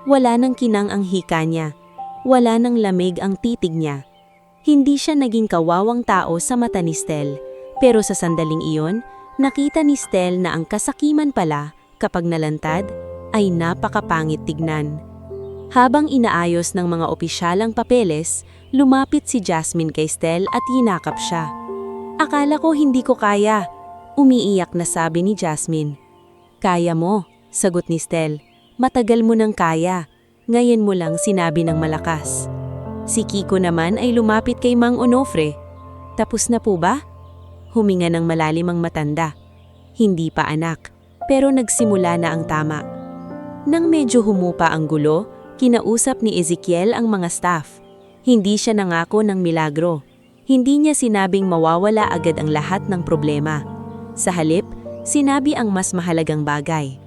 Wala nang kinang ang hika niya, wala nang lamig ang titig niya. Hindi siya naging kawawang tao sa mata ni Stel, pero sa sandaling iyon, nakita ni Stel na ang kasakiman pala, kapag nalantad, ay napakapangit tignan. Habang inaayos ng mga opisyalang papeles, lumapit si Jasmine kay Stel at hinakap siya. "Akala ko hindi ko kaya," umiiyak na sabi ni Jasmine. "Kaya mo," sagot ni Stel. "Matagal mo nang kaya. Ngayon mo lang sinabi ng malakas." Si Kiko naman ay lumapit kay Mang Onofre. "Tapos na po ba?" Huminga ng malalim ang matanda. "Hindi pa anak, pero nagsimula na ang tama." Nang medyo humupa ang gulo, kinausap ni Ezekiel ang mga staff. Hindi siya nangako ng milagro. Hindi niya sinabing mawawala agad ang lahat ng problema. Sa halip, sinabi ang mas mahalagang bagay.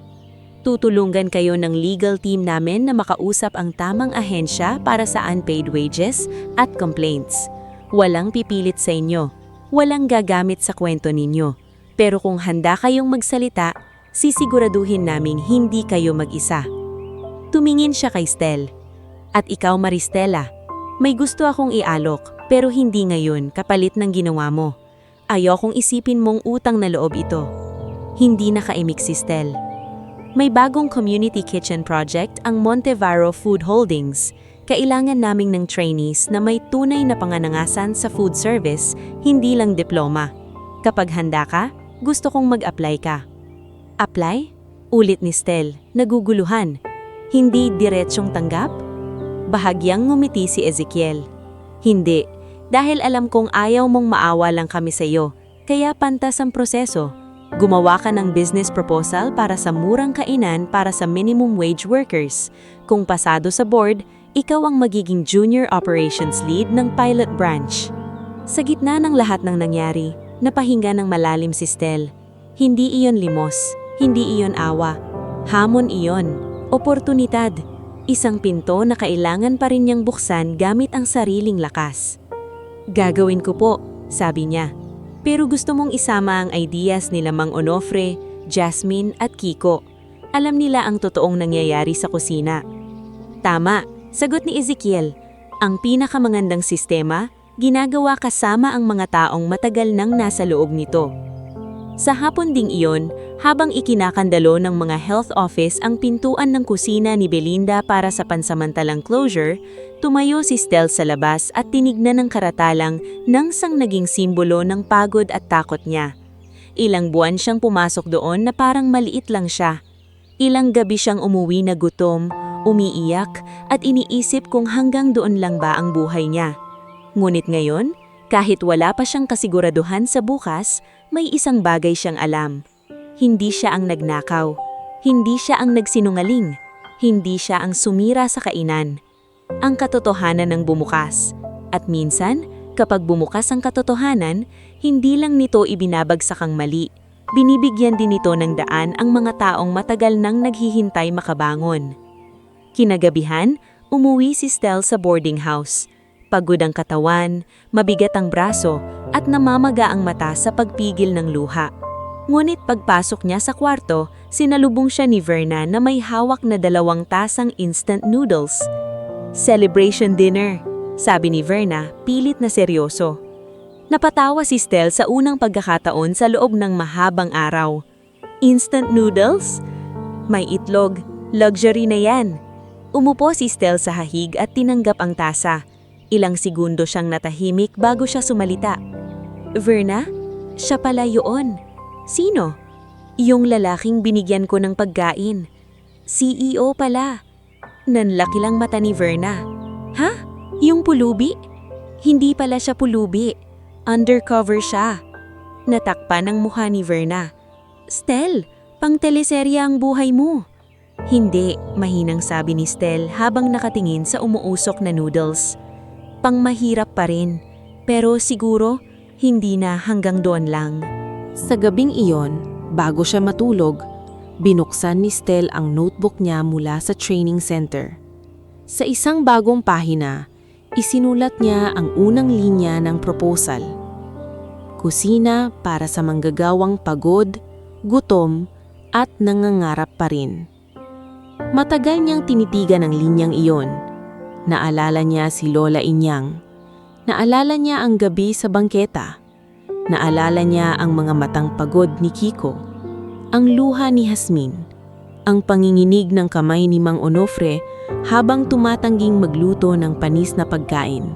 "Tutulungan kayo ng legal team namin na makausap ang tamang ahensya para sa unpaid wages at complaints. Walang pipilit sa inyo. Walang gagamit sa kwento ninyo. Pero kung handa kayong magsalita, sisiguraduhin naming hindi kayo mag-isa." Tumingin siya kay Stel. "At ikaw, Maristela, may gusto akong ialok, pero hindi ngayon kapalit ng ginawa mo. Ayokong isipin mong utang na loob ito." Hindi nakaimik si Stel. "May bagong community kitchen project ang Montevaro Food Holdings. Kailangan naming ng trainees na may tunay na panganangasan sa food service, hindi lang diploma. Kapag handa ka, gusto kong mag-apply ka." "Apply?" ulit ni Stel, naguguluhan. "Hindi diretsyong tanggap?" Bahagyang ngumiti si Ezekiel. "Hindi, dahil alam kong ayaw mong maawa lang kami sa iyo, kaya pantas ang proseso. Gumawa ka ng business proposal para sa murang kainan para sa minimum wage workers. Kung pasado sa board, ikaw ang magiging junior operations lead ng pilot branch." Sa gitna ng lahat ng nangyari, napahinga ng malalim si Stel. Hindi iyon limos, hindi iyon awa. Hamon iyon, oportunidad. Isang pinto na kailangan pa rin niyang buksan gamit ang sariling lakas. "Gagawin ko po," sabi niya. "Pero gusto mong isama ang ideas nila Mang Onofre, Jasmine at Kiko. Alam nila ang totoong nangyayari sa kusina." "Tama," sagot ni Ezekiel. "Ang pinakamagandang sistema, ginagawa kasama ang mga taong matagal nang nasa loob nito." Sa hapon ding iyon, habang ikinakandalo ng mga health office ang pintuan ng kusina ni Belinda para sa pansamantalang closure, tumayo si Stel sa labas at tinignan ng karatalang nang sang naging simbolo ng pagod at takot niya. Ilang buwan siyang pumasok doon na parang maliit lang siya. Ilang gabi siyang umuwi na gutom, umiiyak at iniisip kung hanggang doon lang ba ang buhay niya. Ngunit ngayon, kahit wala pa siyang kasiguraduhan sa bukas, may isang bagay siyang alam. Hindi siya ang nagnakaw. Hindi siya ang nagsinungaling. Hindi siya ang sumira sa kainan. Ang katotohanan ang bumukas. At minsan, kapag bumukas ang katotohanan, hindi lang nito ibinabagsak ang mali. Binibigyan din nito ng daan ang mga taong matagal nang naghihintay makabangon. Kinagabihan, umuwi si Stel sa boarding house. Pagod ang katawan, mabigat ang braso, at namamaga ang mata sa pagpigil ng luha. Ngunit pagpasok niya sa kwarto, sinalubong siya ni Verna na may hawak na 2 tasang instant noodles. "Celebration dinner," sabi ni Verna, pilit na seryoso. Napatawa si Stel sa unang pagkakataon sa loob ng mahabang araw. "Instant noodles? May itlog, Luxury na yan. Umupo si Stell sa hahig at tinanggap ang tasa. Ilang segundo siyang natahimik bago siya sumalita. Verna? Siya pala yun. Sino? Yung lalaking binigyan ko ng pagkain. CEO pala. Nanlaki lang mata ni Verna. Ha? Yung pulubi? Hindi pala siya pulubi. Undercover siya. Natakpan ang mukha ni Verna. Stell, pang teleserya ang buhay mo. Hindi, mahinang sabi ni Stell habang nakatingin sa umuusok na noodles. Pang mahirap pa rin, pero siguro hindi na hanggang doon lang. Sa gabing iyon, bago siya matulog, binuksan ni Stell ang notebook niya mula sa training center. Sa isang bagong pahina, isinulat niya ang unang linya ng proposal. Kusina para sa manggagawang pagod, gutom, at nangangarap pa rin. Matagal niyang tinitigan ang linyang iyon. Naalala niya si Lola Inyang. Naalala niya ang gabi sa bangketa. Naalala niya ang mga matang pagod ni Kiko. Ang luha ni Jasmine. Ang panginginig ng kamay ni Mang Onofre habang tumatangging magluto ng panis na pagkain.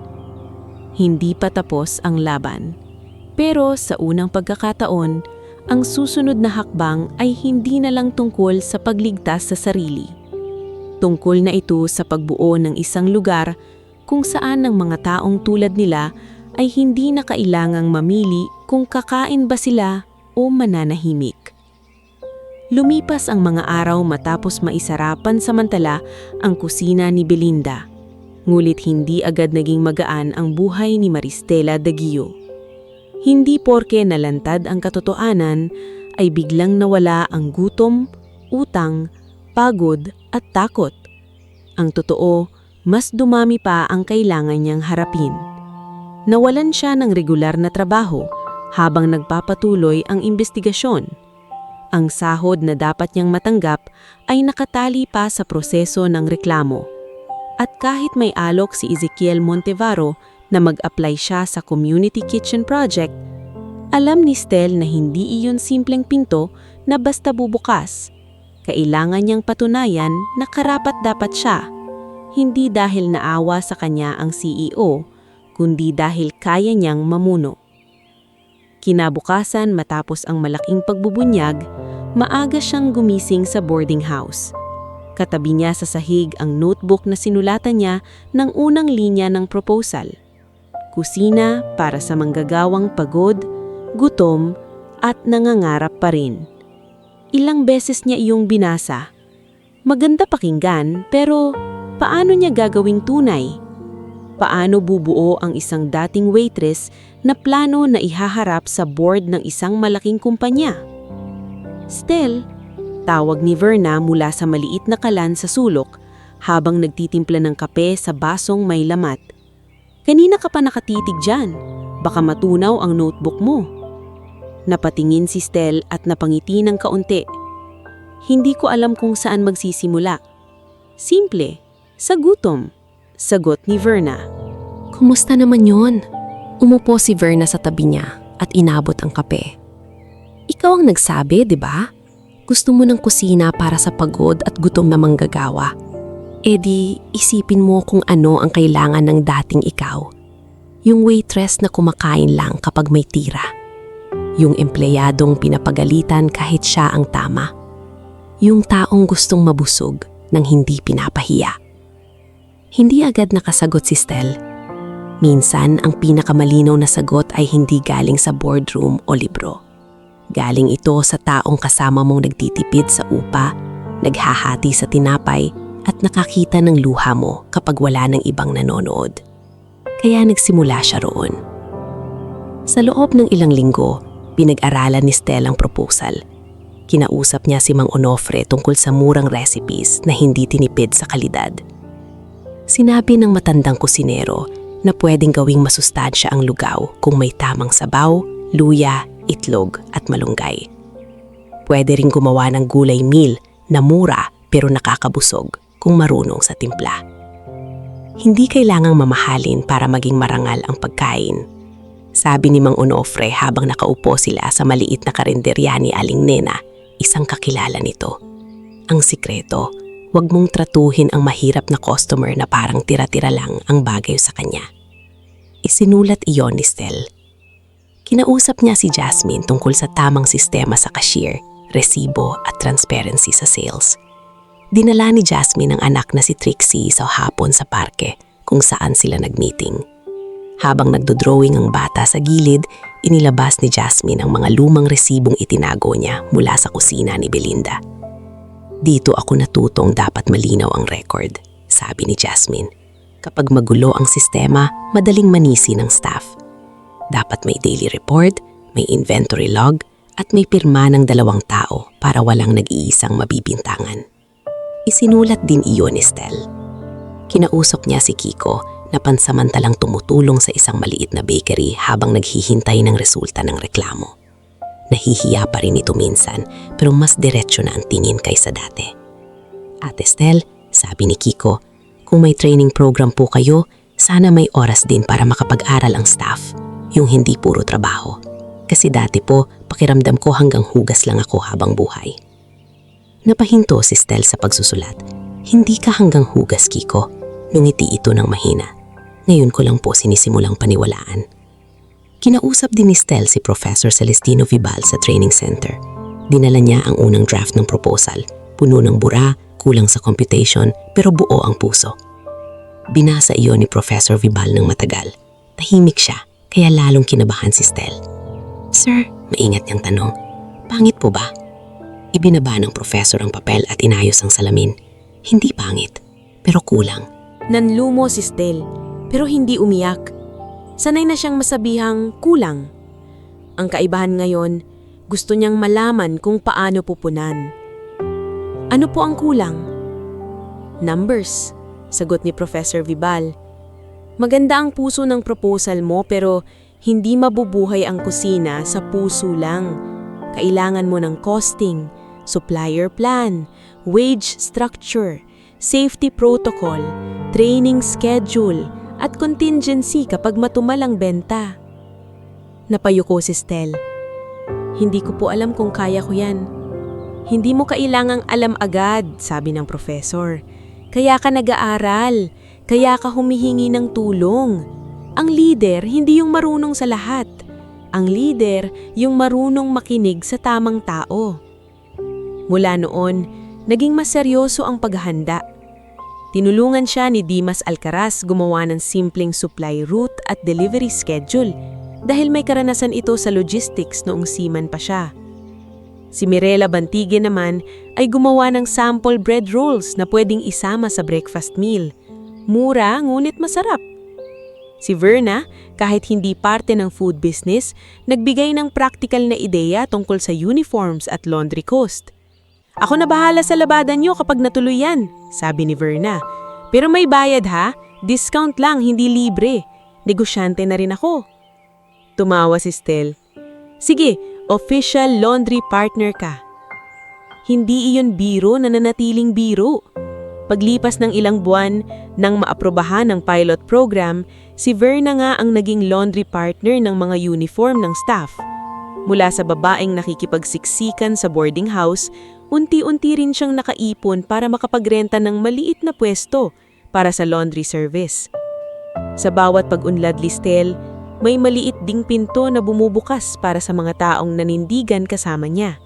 Hindi pa tapos ang laban. Pero sa unang pagkakataon, ang susunod na hakbang ay hindi na lang tungkol sa pagligtas sa sarili. Tungkol na ito sa pagbuo ng isang lugar kung saan ang mga taong tulad nila ay hindi na kailangang mamili kung kakain ba sila o mananahimik. Lumipas ang mga araw matapos maisarapan samantala ang kusina ni Belinda. Ngulit hindi agad naging magaan ang buhay ni Maristela Daguio. Hindi porke nalantad ang katotohanan ay biglang nawala ang gutom, utang, pagod at takot. Ang totoo, mas dumami pa ang kailangan niyang harapin. Nawalan siya ng regular na trabaho habang nagpapatuloy ang investigasyon. Ang sahod na dapat niyang matanggap ay nakatali pa sa proseso ng reklamo. At kahit may alok si Ezekiel Montevaro na mag-apply siya sa community kitchen project, alam ni Stell na hindi iyon simpleng pinto na basta bubukas. Kailangan niyang patunayan na karapat-dapat siya, hindi dahil naawa sa kanya ang CEO, kundi dahil kaya niyang mamuno. Kinabukasan matapos ang malaking pagbubunyag, maaga siyang gumising sa boarding house. Katabi niya sa sahig ang notebook na sinulatan niya ng unang linya ng proposal. Kusina para sa manggagawang pagod, gutom, at nangangarap pa rin. Ilang beses niya iyong binasa. Maganda pakinggan pero paano niya gagawing tunay? Paano bubuo ang isang dating waitress na plano na ihaharap sa board ng isang malaking kumpanya? Stell, tawag ni Verna mula sa maliit na kalan sa sulok habang nagtitimpla ng kape sa basong may lamat. Kanina ka pa nakatitig dyan. Baka matunaw ang notebook mo. Napatingin si Stell at napangiti ng kaunti. Hindi ko alam kung saan magsisimula. Simple, sa gutom. Sagot ni Verna. Kumusta naman yon? Umupo si Verna sa tabi niya at inabot ang kape. Ikaw ang nagsabi, di ba? Gusto mo ng kusina para sa pagod at gutom na manggagawa. E di, isipin mo kung ano ang kailangan ng dating ikaw. Yung waitress na kumakain lang kapag may tira. Yung empleyadong pinapagalitan kahit siya ang tama. Yung taong gustong mabusog nang hindi pinapahiya. Hindi agad nakasagot si Stell. Minsan, ang pinakamalinaw na sagot ay hindi galing sa boardroom o libro. Galing ito sa taong kasama mong nagtitipid sa upa, naghahati sa tinapay, at nakakita ng luha mo kapag wala ng ibang nanonood. Kaya nagsimula siya roon. Sa loob ng ilang linggo, pinag-aralan ni Stell ang proposal. Kinausap niya si Mang Onofre tungkol sa murang recipes na hindi tinipid sa kalidad. Sinabi ng matandang kusinero na pwedeng gawing masustansya ang lugaw kung may tamang sabaw, luya, itlog at malunggay. Pwede ring gumawa ng gulay meal na mura pero nakakabusog kung marunong sa timpla. Hindi kailangang mamahalin para maging marangal ang pagkain. Sabi ni Mang Onofre habang nakaupo sila sa maliit na karinderya ni Aling Nena, isang kakilala nito. Ang sikreto, Huwag mong tratuhin ang mahirap na customer na parang tira-tira lang ang bagay sa kanya. Isinulat iyon ni Stel. Kinausap niya si Jasmine tungkol sa tamang sistema sa cashier, resibo at transparency sa sales. Dinala ni Jasmine ang anak na si Trixie sa hapon sa parke kung saan sila nag-meeting. Habang nagdodrawing ang bata sa gilid, inilabas ni Jasmine ang mga lumang resibong itinago niya mula sa kusina ni Belinda. Dito ako natutong dapat malinaw ang record, sabi ni Jasmine. Kapag magulo ang sistema, madaling manisi ng staff. Dapat may daily report, may inventory log, at may pirma ng 2 tao para walang nag-iisang mabibintangan. Isinulat din iyon ni Stel. Kinausap niya si Kiko na pansamantalang tumutulong sa isang maliit na bakery habang naghihintay ng resulta ng reklamo. Nahihiya pa rin ito minsan pero mas diretsyo na ang tingin kaysa dati. Ate Stel, sabi ni Kiko, kung may training program po kayo, sana may oras din para makapag-aral ang staff, yung hindi puro trabaho. Kasi dati po, pakiramdam ko hanggang hugas lang ako habang buhay. Napahinto si Stel sa pagsusulat. Hindi ka hanggang hugas, Kiko. Nungiti ito ng mahina. Ngayon ko lang po sinisimulang paniwalaan. Kinausap din ni Stel si Professor Celestino Vibal sa training center. Dinala niya ang unang draft ng proposal. Puno ng bura, kulang sa computation, pero buo ang puso. Binasa iyon ni Professor Vibal ng matagal. Tahimik siya, kaya lalong kinabahan si Stel. Sir, maingat niyang tanong, pangit po ba? Ibinaba ng professor ang papel at inayos ang salamin. Hindi pangit, pero kulang. Nanlumo si Stel, pero hindi umiyak. Sanay na siyang masabihang kulang. Ang kaibahan ngayon, gusto niyang malaman kung paano pupunan. Ano po ang kulang? Numbers, sagot ni Professor Vibal. Maganda ang puso ng proposal mo pero hindi mabubuhay ang kusina sa puso lang. Kailangan mo ng costing, supplier plan, wage structure, safety protocol, training schedule, at contingency kapag matumal ang benta. Napayuko si Stel. Hindi ko po alam kung kaya ko yan. Hindi mo kailangang alam agad, sabi ng professor. Kaya ka nag-aaral, kaya ka humihingi ng tulong. Ang leader, hindi yung marunong sa lahat. Ang leader, yung marunong makinig sa tamang tao. Mula noon, naging mas seryoso ang paghahanda. Tinulungan siya ni Dimas Alcaraz gumawa ng simpleng supply route at delivery schedule dahil may karanasan ito sa logistics noong seaman pa siya. Si Mirela Bantigue naman ay gumawa ng sample bread rolls na pwedeng isama sa breakfast meal. Mura ngunit masarap. Si Verna, kahit hindi parte ng food business, nagbigay ng practical na ideya tungkol sa uniforms at laundry cost. Ako na bahala sa labada niyo kapag natuloy yan, sabi ni Verna. Pero may bayad ha, discount lang, hindi libre. Negosyante na rin ako. Tumawa si Stel. Sige, official laundry partner ka. Hindi iyon biro na nanatiling biro. Paglipas ng ilang buwan nang maaprobahan ng pilot program, si Verna nga ang naging laundry partner ng mga uniform ng staff. Mula sa babaeng nakikipagsiksikan sa boarding house, unti-unti rin siyang nakaipon para makapagrenta ng maliit na pwesto para sa laundry service. Sa bawat pag-unlad ni Stel, may maliit ding pinto na bumubukas para sa mga taong nanindigan kasama niya.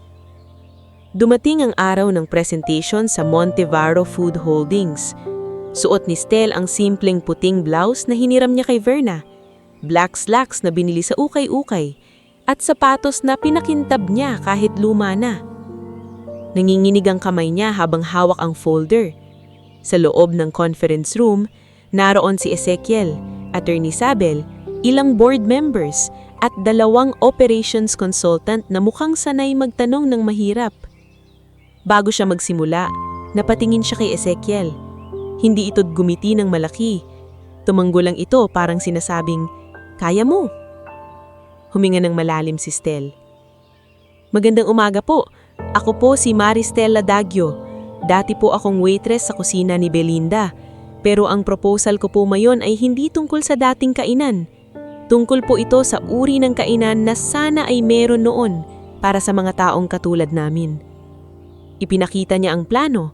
Dumating ang araw ng presentation sa Montevaro Food Holdings. Suot ni Stel ang simpleng puting blouse na hiniram niya kay Verna, black slacks na binili sa ukay-ukay, at sapatos na pinakintab niya kahit luma na. Nanginginig ang kamay niya habang hawak ang folder. Sa loob ng conference room, naroon si Ezekiel, Attorney Sabel, ilang board members, at 2 operations consultant na mukhang sanay magtanong ng mahirap. Bago siya magsimula, napatingin siya kay Ezekiel. Hindi ito't gumiti ng malaki. Tumango lang ito parang sinasabing, "Kaya mo." Huminga ng malalim si Stel. "Magandang umaga po. Ako po si Maristela Dagyo. Dati po akong waitress sa kusina ni Belinda. Pero ang proposal ko po ngayon ay hindi tungkol sa dating kainan. Tungkol po ito sa uri ng kainan na sana ay meron noon para sa mga taong katulad namin." Ipinakita niya ang plano.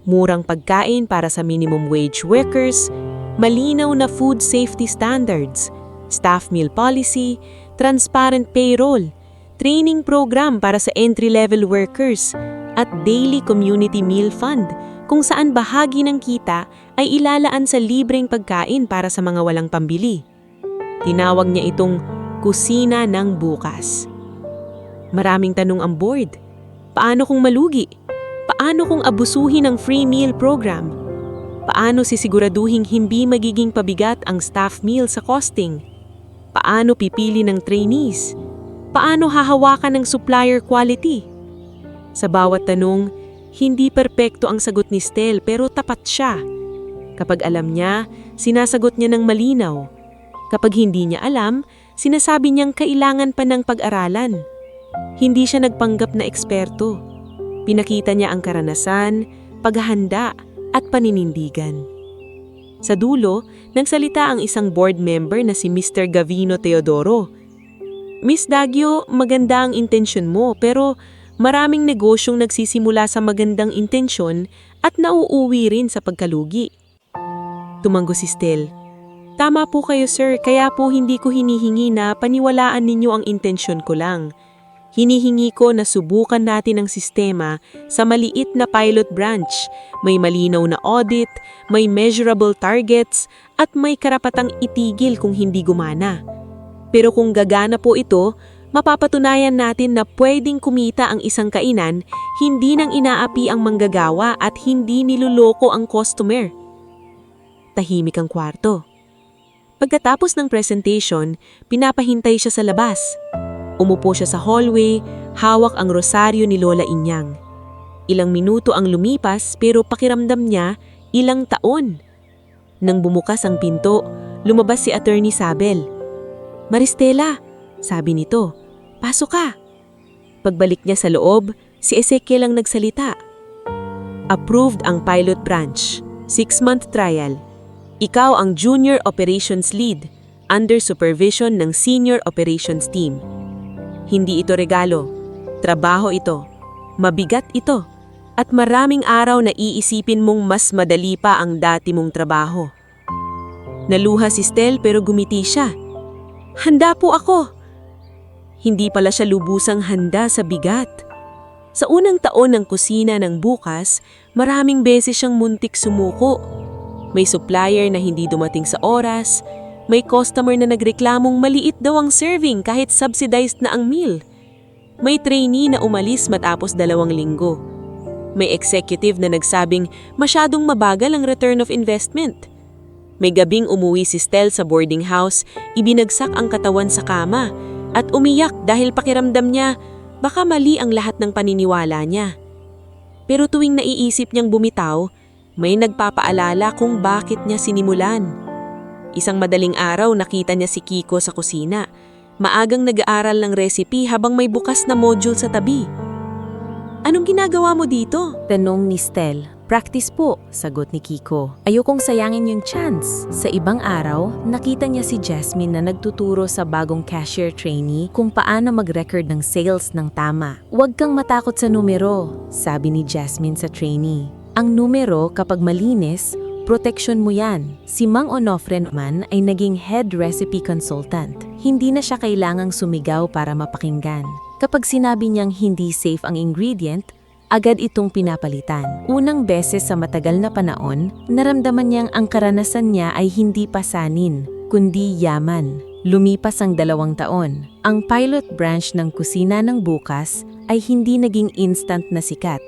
murang pagkain para sa minimum wage workers, malinaw na food safety standards, staff meal policy, transparent payroll, training program para sa entry-level workers, at daily community meal fund kung saan bahagi ng kita ay ilalaan sa libreng pagkain para sa mga walang pambili. Tinawag niya itong kusina ng bukas. Maraming tanong ang board. Paano kung malugi? Paano kung abusuhin ang free meal program? Paano sisiguraduhing hindi magiging pabigat ang staff meal sa costing? Paano pipili ng trainees? Paano hahawakan ng supplier quality? Sa bawat tanong, hindi perpekto ang sagot ni Stel pero tapat siya. Kapag alam niya, sinasagot niya ng malinaw. Kapag hindi niya alam, sinasabi niyang kailangan pa ng pag-aralan. Hindi siya nagpanggap na eksperto. Pinakita niya ang karanasan, paghahanda, at paninindigan. Sa dulo, nagsalita ang isang board member na si Mr. Gavino Teodoro. Miss Daguio, maganda ang intensyon mo pero maraming negosyong nagsisimula sa magandang intensyon at nauuwi rin sa pagkalugi. Tumanggo si Stel. Tama po kayo sir, kaya po hindi ko hinihingi na paniwalaan ninyo ang intensyon ko lang. Hinihingi ko na subukan natin ang sistema sa maliit na pilot branch. May malinaw na audit, may measurable targets, at may karapatang itigil kung hindi gumana. Pero kung gagana po ito, mapapatunayan natin na pwedeng kumita ang isang kainan, hindi nang inaapi ang manggagawa at hindi niluloko ang customer. Tahimik ang kwarto. Pagkatapos ng presentation, pinapahintay siya sa labas. Umupo siya sa hallway, hawak ang rosaryo ni Lola Inyang. Ilang minuto ang lumipas pero pakiramdam niya ilang taon. Nang bumukas ang pinto, lumabas si Attorney Sabel. "Maristela," sabi nito, "pasok ka." Pagbalik niya sa loob, si Ezekiel ang nagsalita. Approved ang pilot branch, 6-month trial. Ikaw ang Junior Operations Lead, under supervision ng Senior Operations Team. Hindi ito regalo, trabaho ito, mabigat ito, at maraming araw na iisipin mong mas madali pa ang dati mong trabaho. Naluha si Stel pero gumiti siya. "Handa po ako." Hindi pala siya lubusang handa sa bigat. Sa unang taon ng kusina ng bukas, maraming beses siyang muntik sumuko. May supplier na hindi dumating sa oras, may customer na nagreklamong maliit daw ang serving kahit subsidized na ang meal. May trainee na umalis matapos 2 linggo. May executive na nagsabing masyadong mabagal ang return of investment. May gabing umuwi si Stel sa boarding house, ibinagsak ang katawan sa kama at umiyak dahil pakiramdam niya baka mali ang lahat ng paniniwala niya. Pero tuwing naiisip niyang bumitaw, may nagpapaalala kung bakit niya sinimulan. Isang madaling araw nakita niya si Kiko sa kusina. Maagang nag-aaral ng recipe habang may bukas na module sa tabi. "Anong ginagawa mo dito?" Tanong ni Stel. "Practice po," sagot ni Kiko. Ayokong sayangin yung chance. Sa ibang araw, nakita niya si Jasmine na nagtuturo sa bagong cashier trainee kung paano mag-record ng sales ng tama. "Huwag kang matakot sa numero," sabi ni Jasmine sa trainee. "Ang numero kapag malinis, proteksyon mo yan." Si Mang Onofre naman ay naging head recipe consultant. Hindi na siya kailangang sumigaw para mapakinggan. Kapag sinabi niyang hindi safe ang ingredient, agad itong pinapalitan. Unang beses sa matagal na panahon, naramdaman niyang ang karanasan niya ay hindi pasanin, kundi yaman. Lumipas ang 2 taon. Ang pilot branch ng kusina ng bukas ay hindi naging instant na sikat,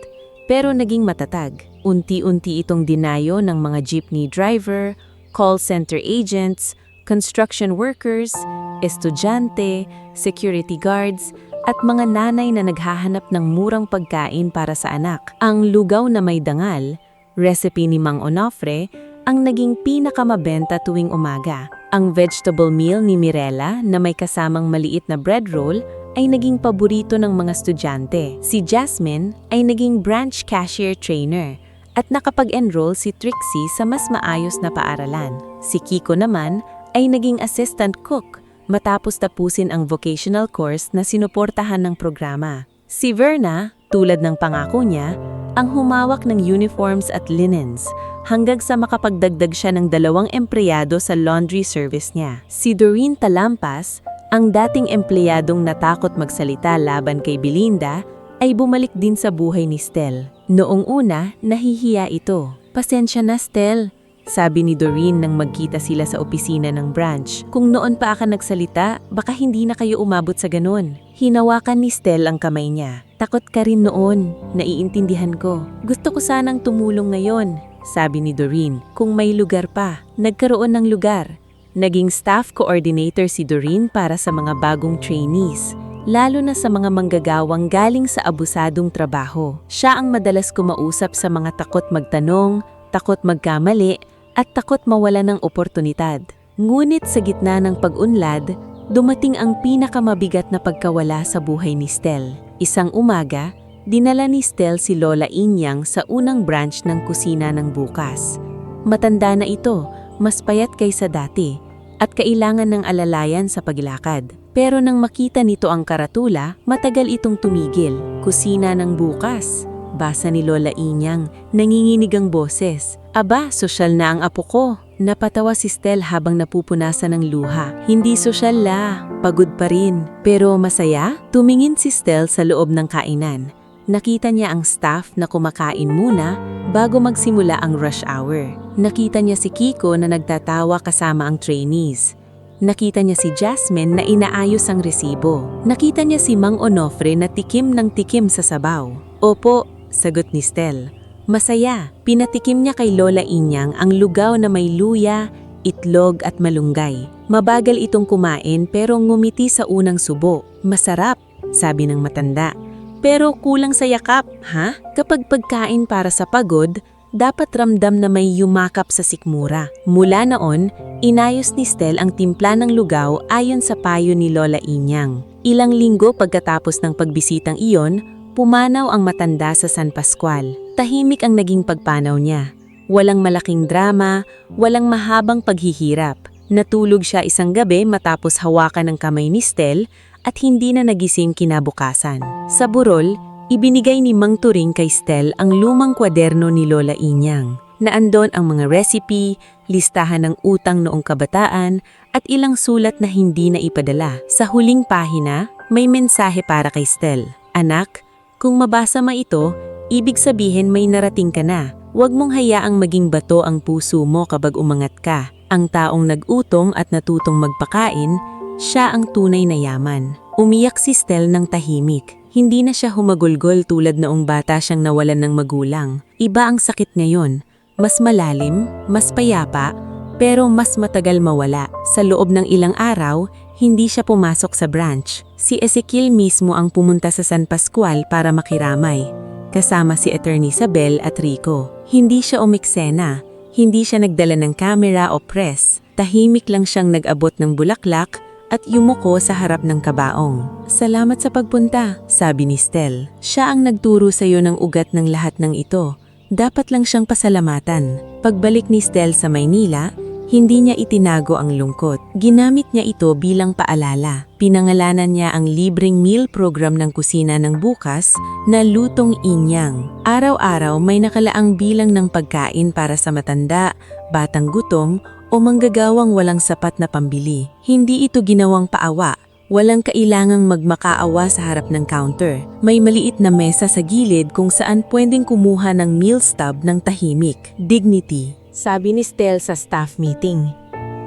pero naging matatag. Unti-unti itong dinayo ng mga jeepney driver, call center agents, construction workers, estudyante, security guards, at mga nanay na naghahanap ng murang pagkain para sa anak. Ang lugaw na may dangal, recipe ni Mang Onofre, ang naging pinakamabenta tuwing umaga. Ang vegetable meal ni Mirella na may kasamang maliit na bread roll ay naging paborito ng mga estudyante. Si Jasmine ay naging branch cashier trainer at nakapag-enroll si Trixie sa mas maayos na paaralan. Si Kiko naman ay naging assistant cook matapos tapusin ang vocational course na sinuportahan ng programa. Si Verna, tulad ng pangako niya, ang humawak ng uniforms at linens, hanggang sa makapagdagdag siya ng 2 empleyado sa laundry service niya. Si Doreen Talampas, ang dating empleyadong natakot magsalita laban kay Belinda, ay bumalik din sa buhay ni Stel. Noong una, nahihiya ito. "Pasensya na, Stel," sabi ni Doreen nang magkita sila sa opisina ng branch. "Kung noon pa ka nagsalita, baka hindi na kayo umabot sa ganun." Hinawakan ni Stel ang kamay niya. "Takot ka rin noon, naiintindihan ko. Gusto ko sanang tumulong ngayon," sabi ni Doreen. "Kung may lugar pa." Nagkaroon ng lugar. Naging staff coordinator si Doreen para sa mga bagong trainees, lalo na sa mga manggagawang galing sa abusadong trabaho. Siya ang madalas kumausap sa mga takot magtanong, takot magkamali, at takot mawala ng oportunidad. Ngunit sa gitna ng pag-unlad, dumating ang pinakamabigat na pagkawala sa buhay ni Stel. Isang umaga, dinala ni Stel si Lola Inyang sa unang branch ng kusina ng bukas. Matanda na ito, mas payat kaysa dati, at kailangan ng alalayan sa paglakad. Pero nang makita nito ang karatula, matagal itong tumigil. "Kusina ng bukas," basa ni Lola Inyang, nanginginig ang boses. "Aba, sosyal na ang apo ko." Napatawa si Stel habang napupunasan ng luha. "Hindi sosyal la, pagod pa rin." "Pero masaya?" Tumingin si Stel sa loob ng kainan. Nakita niya ang staff na kumakain muna bago magsimula ang rush hour. Nakita niya si Kiko na nagtatawa kasama ang trainees. Nakita niya si Jasmine na inaayos ang resibo. Nakita niya si Mang Onofre na tikim ng tikim sa sabaw. "Opo," sagot ni Stel. Masaya, pinatikim niya kay Lola Inyang ang lugaw na may luya, itlog at malunggay. Mabagal itong kumain pero ngumiti sa unang subo. "Masarap," sabi ng matanda. "Pero kulang sa yakap, ha? Kapag pagkain para sa pagod, dapat ramdam na may yumakap sa sikmura." Mula noon, inayos ni Stel ang timpla ng lugaw ayon sa payo ni Lola Inyang. Ilang linggo pagkatapos ng pagbisitang iyon, pumanaw ang matanda sa San Pascual. Tahimik ang naging pagpanaw niya. Walang malaking drama, walang mahabang paghihirap. Natulog siya isang gabi matapos hawakan ng kamay ni Stel at hindi na nagising kinabukasan. Sa burol, ibinigay ni Mang Turing kay Stel ang lumang kwaderno ni Lola Inyang. Naandon ang mga recipe, listahan ng utang noong kabataan, at ilang sulat na hindi na ipadala. Sa huling pahina, may mensahe para kay Stel. "Anak, kung mabasa mo ito, ibig sabihin may narating ka na. Huwag mong hayaang maging bato ang puso mo kapag umangat ka. Ang taong nag-utong at natutong magpakain, siya ang tunay na yaman." Umiyak si Stel ng tahimik. Hindi na siya humagulgol tulad noong bata siyang nawalan ng magulang. Iba ang sakit ngayon. Mas malalim, mas payapa, pero mas matagal mawala. Sa loob ng ilang araw, hindi siya pumasok sa branch. Si Ezekiel mismo ang pumunta sa San Pascual para makiramay, kasama si Attorney Isabel at Rico. Hindi siya umiksena, hindi siya nagdala ng kamera o press. Tahimik lang siyang nag-abot ng bulaklak at yumuko sa harap ng kabaong. "Salamat sa pagpunta," sabi ni Stel. "Siya ang nagturo sa iyo ng ugat ng lahat ng ito. Dapat lang siyang pasalamatan." Pagbalik ni Stel sa Maynila, hindi niya itinago ang lungkot. Ginamit niya ito bilang paalala. Pinangalanan niya ang libreng meal program ng kusina ng bukas na Lutong Inyang. Araw-araw may nakalaang bilang ng pagkain para sa matanda, batang gutom, o manggagawang walang sapat na pambili. Hindi ito ginawang paawa. Walang kailangang magmakaawa sa harap ng counter. May maliit na mesa sa gilid kung saan pwedeng kumuha ng meal stub ng tahimik. Dignity, sabi ni Stel sa staff meeting.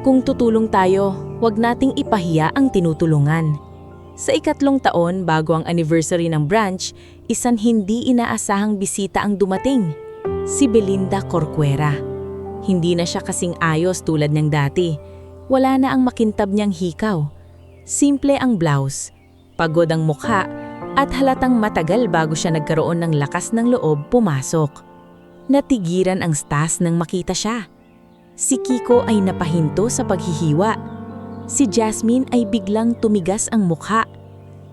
"Kung tutulong tayo, huwag nating ipahiya ang tinutulungan." Sa 3 taon bago ang anniversary ng branch, isang hindi inaasahang bisita ang dumating. Si Belinda Corcuera. Hindi na siya kasing ayos tulad ng dati. Wala na ang makintab niyang hikaw. Simple ang blouse, pagod ang mukha, at halatang matagal bago siya nagkaroon ng lakas ng loob pumasok. Natigiran ang staff nang makita siya. Si Kiko ay napahinto sa paghihiwa. Si Jasmine ay biglang tumigas ang mukha.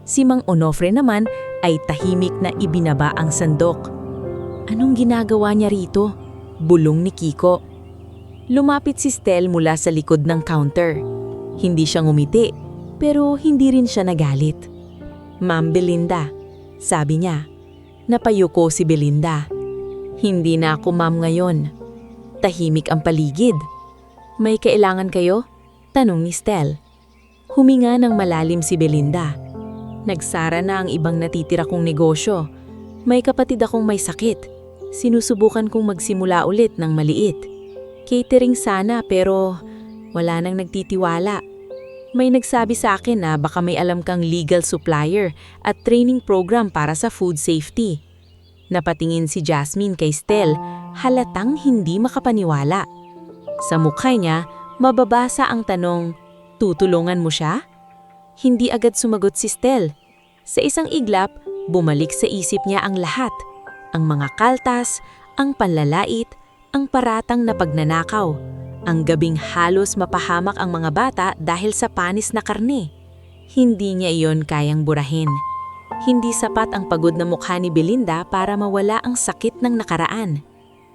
Si Mang Onofre naman ay tahimik na ibinaba ang sandok. "Anong ginagawa niya rito?" bulong ni Kiko. Lumapit si Stel mula sa likod ng counter. Hindi siya ngumiti, pero hindi rin siya nagalit. "Ma'am Belinda," sabi niya. Napayuko si Belinda. Hindi na ako ma'am ngayon. Tahimik ang paligid. May kailangan kayo? Tanong ni Stel. Huminga ng malalim si Belinda. Nagsara na ang ibang natitira kong negosyo. May kapatid akong may sakit. Sinusubukan kong magsimula ulit ng maliit. Catering sana pero wala nang nagtitiwala. May nagsabi sa akin na baka may alam kang legal supplier at training program para sa food safety. Napatingin si Jasmine kay Stel, halatang hindi makapaniwala. Sa mukha niya, mababasa ang tanong, tutulungan mo siya? Hindi agad sumagot si Stel. Sa isang iglap, bumalik sa isip niya ang lahat. Ang mga kaltas, ang panlalait, ang paratang na pagnanakaw. Ang gabing halos mapahamak ang mga bata dahil sa panis na karne. Hindi niya iyon kayang burahin. Hindi sapat ang pagod na mukha ni Belinda para mawala ang sakit ng nakaraan.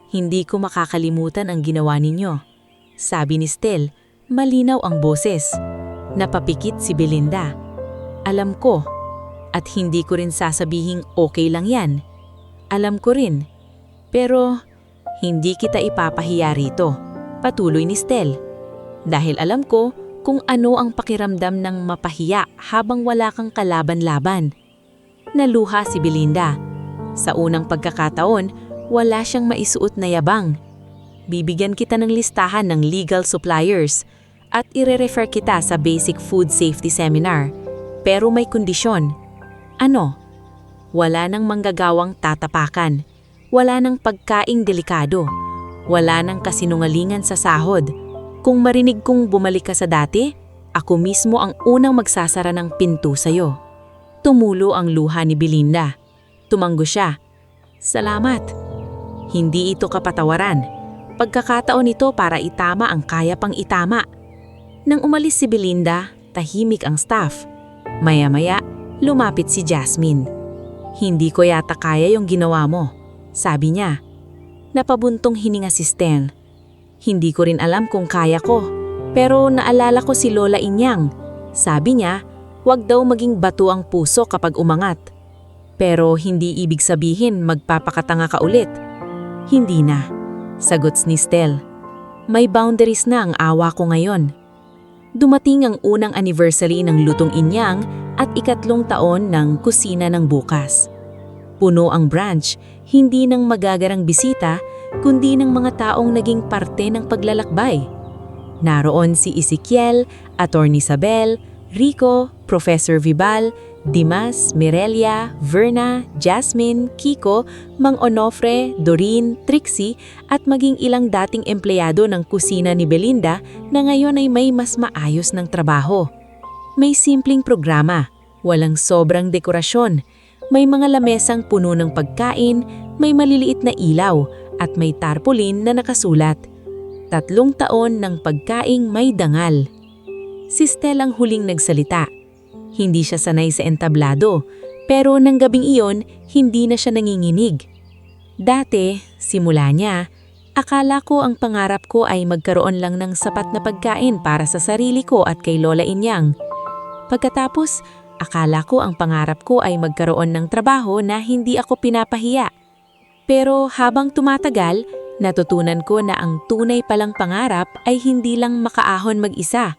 Hindi ko makakalimutan ang ginawa ninyo. Sabi ni Stel, malinaw ang boses. Napapikit si Belinda. Alam ko, at hindi ko rin sasabihing okay lang yan. Alam ko rin, pero hindi kita ipapahiya rito. Patuloy ni Stel. Dahil alam ko kung ano ang pakiramdam ng mapahiya habang wala kang kalaban-laban. Naluha si Belinda. Sa unang pagkakataon, wala siyang maisuot na yabang. Bibigyan kita ng listahan ng legal suppliers at ire-refer kita sa basic food safety seminar. Pero may kondisyon. Ano? Wala nang manggagawang tatapakan. Wala nang pagkaing delikado. Wala nang kasinungalingan sa sahod. Kung marinig kong bumalik ka sa dati, ako mismo ang unang magsasara ng pinto sa'yo. Tumulo ang luha ni Belinda. Tumanggo siya. Salamat. Hindi ito kapatawaran. Pagkakataon ito para itama ang kaya pang itama. Nang umalis si Belinda, tahimik ang staff. Maya-maya, lumapit si Jasmine. Hindi ko yata kaya yung ginawa mo, sabi niya. Napabuntong hininga si Stel. Hindi ko rin alam kung kaya ko, pero naalala ko si Lola Inyang. Sabi niya, huwag daw maging bato ang puso kapag umangat. Pero hindi ibig sabihin magpapakatanga ka ulit. Hindi na, sagot ni Stel. May boundaries na ang awa ko ngayon. Dumating ang unang anniversary ng Lutong Inyang at 3 taon ng Kusina ng Bukas. Puno ang branch, hindi ng magagarang bisita, kundi ng mga taong naging parte ng paglalakbay. Naroon si Ezekiel, Atty. Isabel, Rico, Professor Vibal, Dimas, Mirelia, Verna, Jasmine, Kiko, Mang Onofre, Doreen, Trixie at maging ilang dating empleyado ng kusina ni Belinda na ngayon ay may mas maayos ng trabaho. May simpleng programa, walang sobrang dekorasyon, may mga lamesang puno ng pagkain, may maliliit na ilaw at may tarpaulin na nakasulat. 3 taon ng pagkaing may dangal. Si Stel ang huling nagsalita. Hindi siya sanay sa entablado, pero nang gabing iyon, hindi na siya nanginginig. Dati, simula niya, akala ko ang pangarap ko ay magkaroon lang ng sapat na pagkain para sa sarili ko at kay Lola Inyang. Pagkatapos, akala ko ang pangarap ko ay magkaroon ng trabaho na hindi ako pinapahiya. Pero habang tumatagal, natutunan ko na ang tunay palang pangarap ay hindi lang makaahon mag-isa.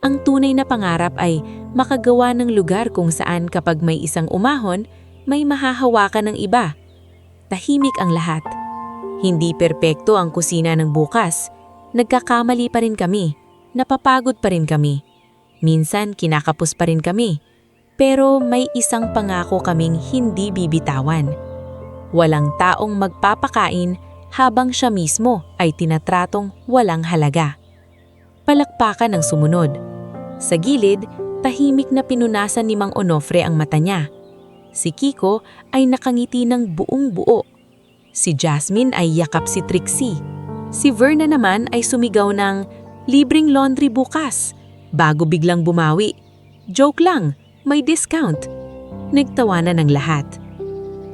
Ang tunay na pangarap ay makagawa ng lugar kung saan kapag may isang umahon, may mahahawakan ng iba. Tahimik ang lahat. Hindi perpekto ang kusina ng bukas. Nagkakamali pa rin kami. Napapagod pa rin kami. Minsan kinakapos pa rin kami. Pero may isang pangako kaming hindi bibitawan. Walang taong magpapakain habang siya mismo ay tinatratong walang halaga. Palakpakan ang sumunod. Sa gilid, tahimik na pinunasan ni Mang Onofre ang mata niya. Si Kiko ay nakangiti ng buong buo. Si Jasmine ay yakap si Trixie. Si Verna naman ay sumigaw ng libreng laundry bukas bago biglang bumawi. Joke lang, may discount. Nagtawanan ng lahat.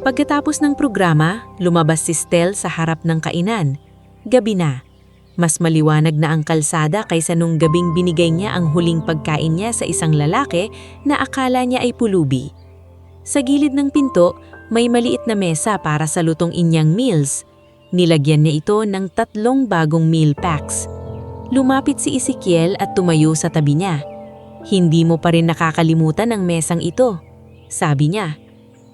Pagkatapos ng programa, lumabas si Stel sa harap ng kainan. Gabi na. Mas maliwanag na ang kalsada kaysa nung gabing binigay niya ang huling pagkain niya sa isang lalaki na akala niya ay pulubi. Sa gilid ng pinto, may maliit na mesa para sa Lutong Inyang meals. Nilagyan niya ito ng 3 bagong meal packs. Lumapit si Ezekiel at tumayo sa tabi niya. Hindi mo pa rin nakakalimutan ang mesang ito, sabi niya.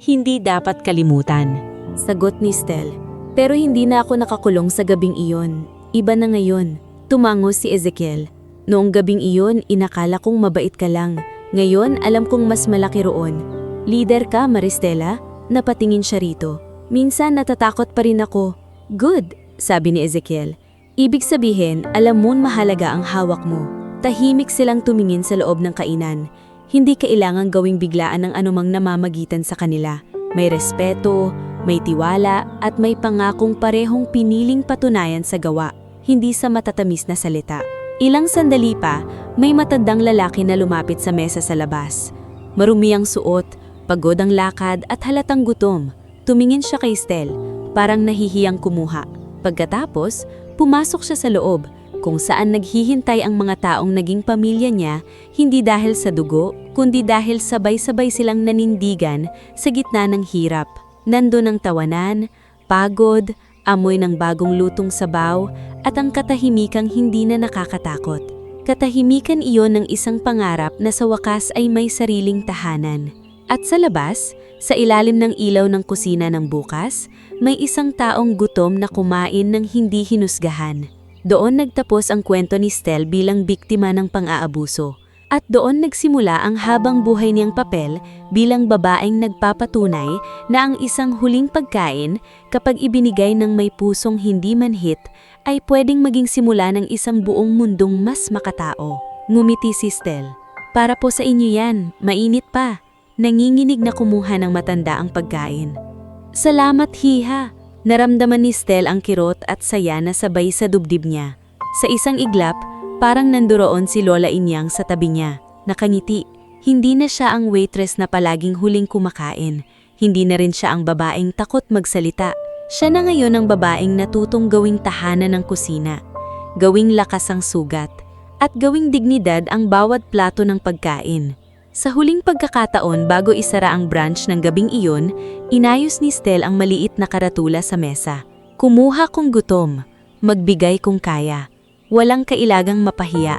Hindi dapat kalimutan. Sagot ni Stel. Pero hindi na ako nakakulong sa gabing iyon. Iba na ngayon. Tumango si Ezekiel. Noong gabing iyon, inakala kong mabait ka lang. Ngayon, alam kong mas malaki roon. Leader ka, Maristela? Napatingin siya rito. Minsan natatakot pa rin ako. Good, sabi ni Ezekiel. Ibig sabihin, alam mo'n mahalaga ang hawak mo. Tahimik silang tumingin sa loob ng kainan. Hindi kailangang gawing biglaan ng anumang namamagitan sa kanila. May respeto, may tiwala, at may pangakong parehong piniling patunayan sa gawa, hindi sa matatamis na salita. Ilang sandali pa, may matandang lalaki na lumapit sa mesa sa labas. Marumi ang suot, pagod ang lakad at halatang gutom. Tumingin siya kay Stel, parang nahihiyang kumuha. Pagkatapos, pumasok siya sa loob, kung saan naghihintay ang mga taong naging pamilya niya, hindi dahil sa dugo, kundi dahil sabay-sabay silang nanindigan sa gitna ng hirap. Nandun ang tawanan, pagod, amoy ng bagong lutong sabaw, at ang katahimikang hindi na nakakatakot. Katahimikan iyon ng isang pangarap na sa wakas ay may sariling tahanan. At sa labas, sa ilalim ng ilaw ng kusina ng bukas, may isang taong gutom na kumain ng hindi hinusgahan. Doon nagtapos ang kwento ni Stel bilang biktima ng pang-aabuso. At doon nagsimula ang habang buhay niyang papel bilang babaeng nagpapatunay na ang isang huling pagkain, kapag ibinigay ng may pusong hindi manhit, ay pwedeng maging simula ng isang buong mundong mas makatao. Ngumiti si Stel. Para po sa inyo yan, mainit pa. Nanginginig na kumuha ng matanda ang pagkain. Salamat, Hiha! Naramdaman ni Stel ang kirot at saya na sabay sa dubdib niya. Sa isang iglap, parang nanduroon si Lola Inyang sa tabi niya. Nakangiti. Hindi na siya ang waitress na palaging huling kumakain. Hindi na rin siya ang babaeng takot magsalita. Siya na ngayon ang babaeng natutong gawing tahanan ng kusina. Gawing lakas ang sugat. At gawing dignidad ang bawat plato ng pagkain. Sa huling pagkakataon bago isara ang brunch ng gabing iyon, inayos ni Stel ang maliit na karatula sa mesa. Kumuha kung gutom, magbigay kung kaya. Walang kailagang mapahiya.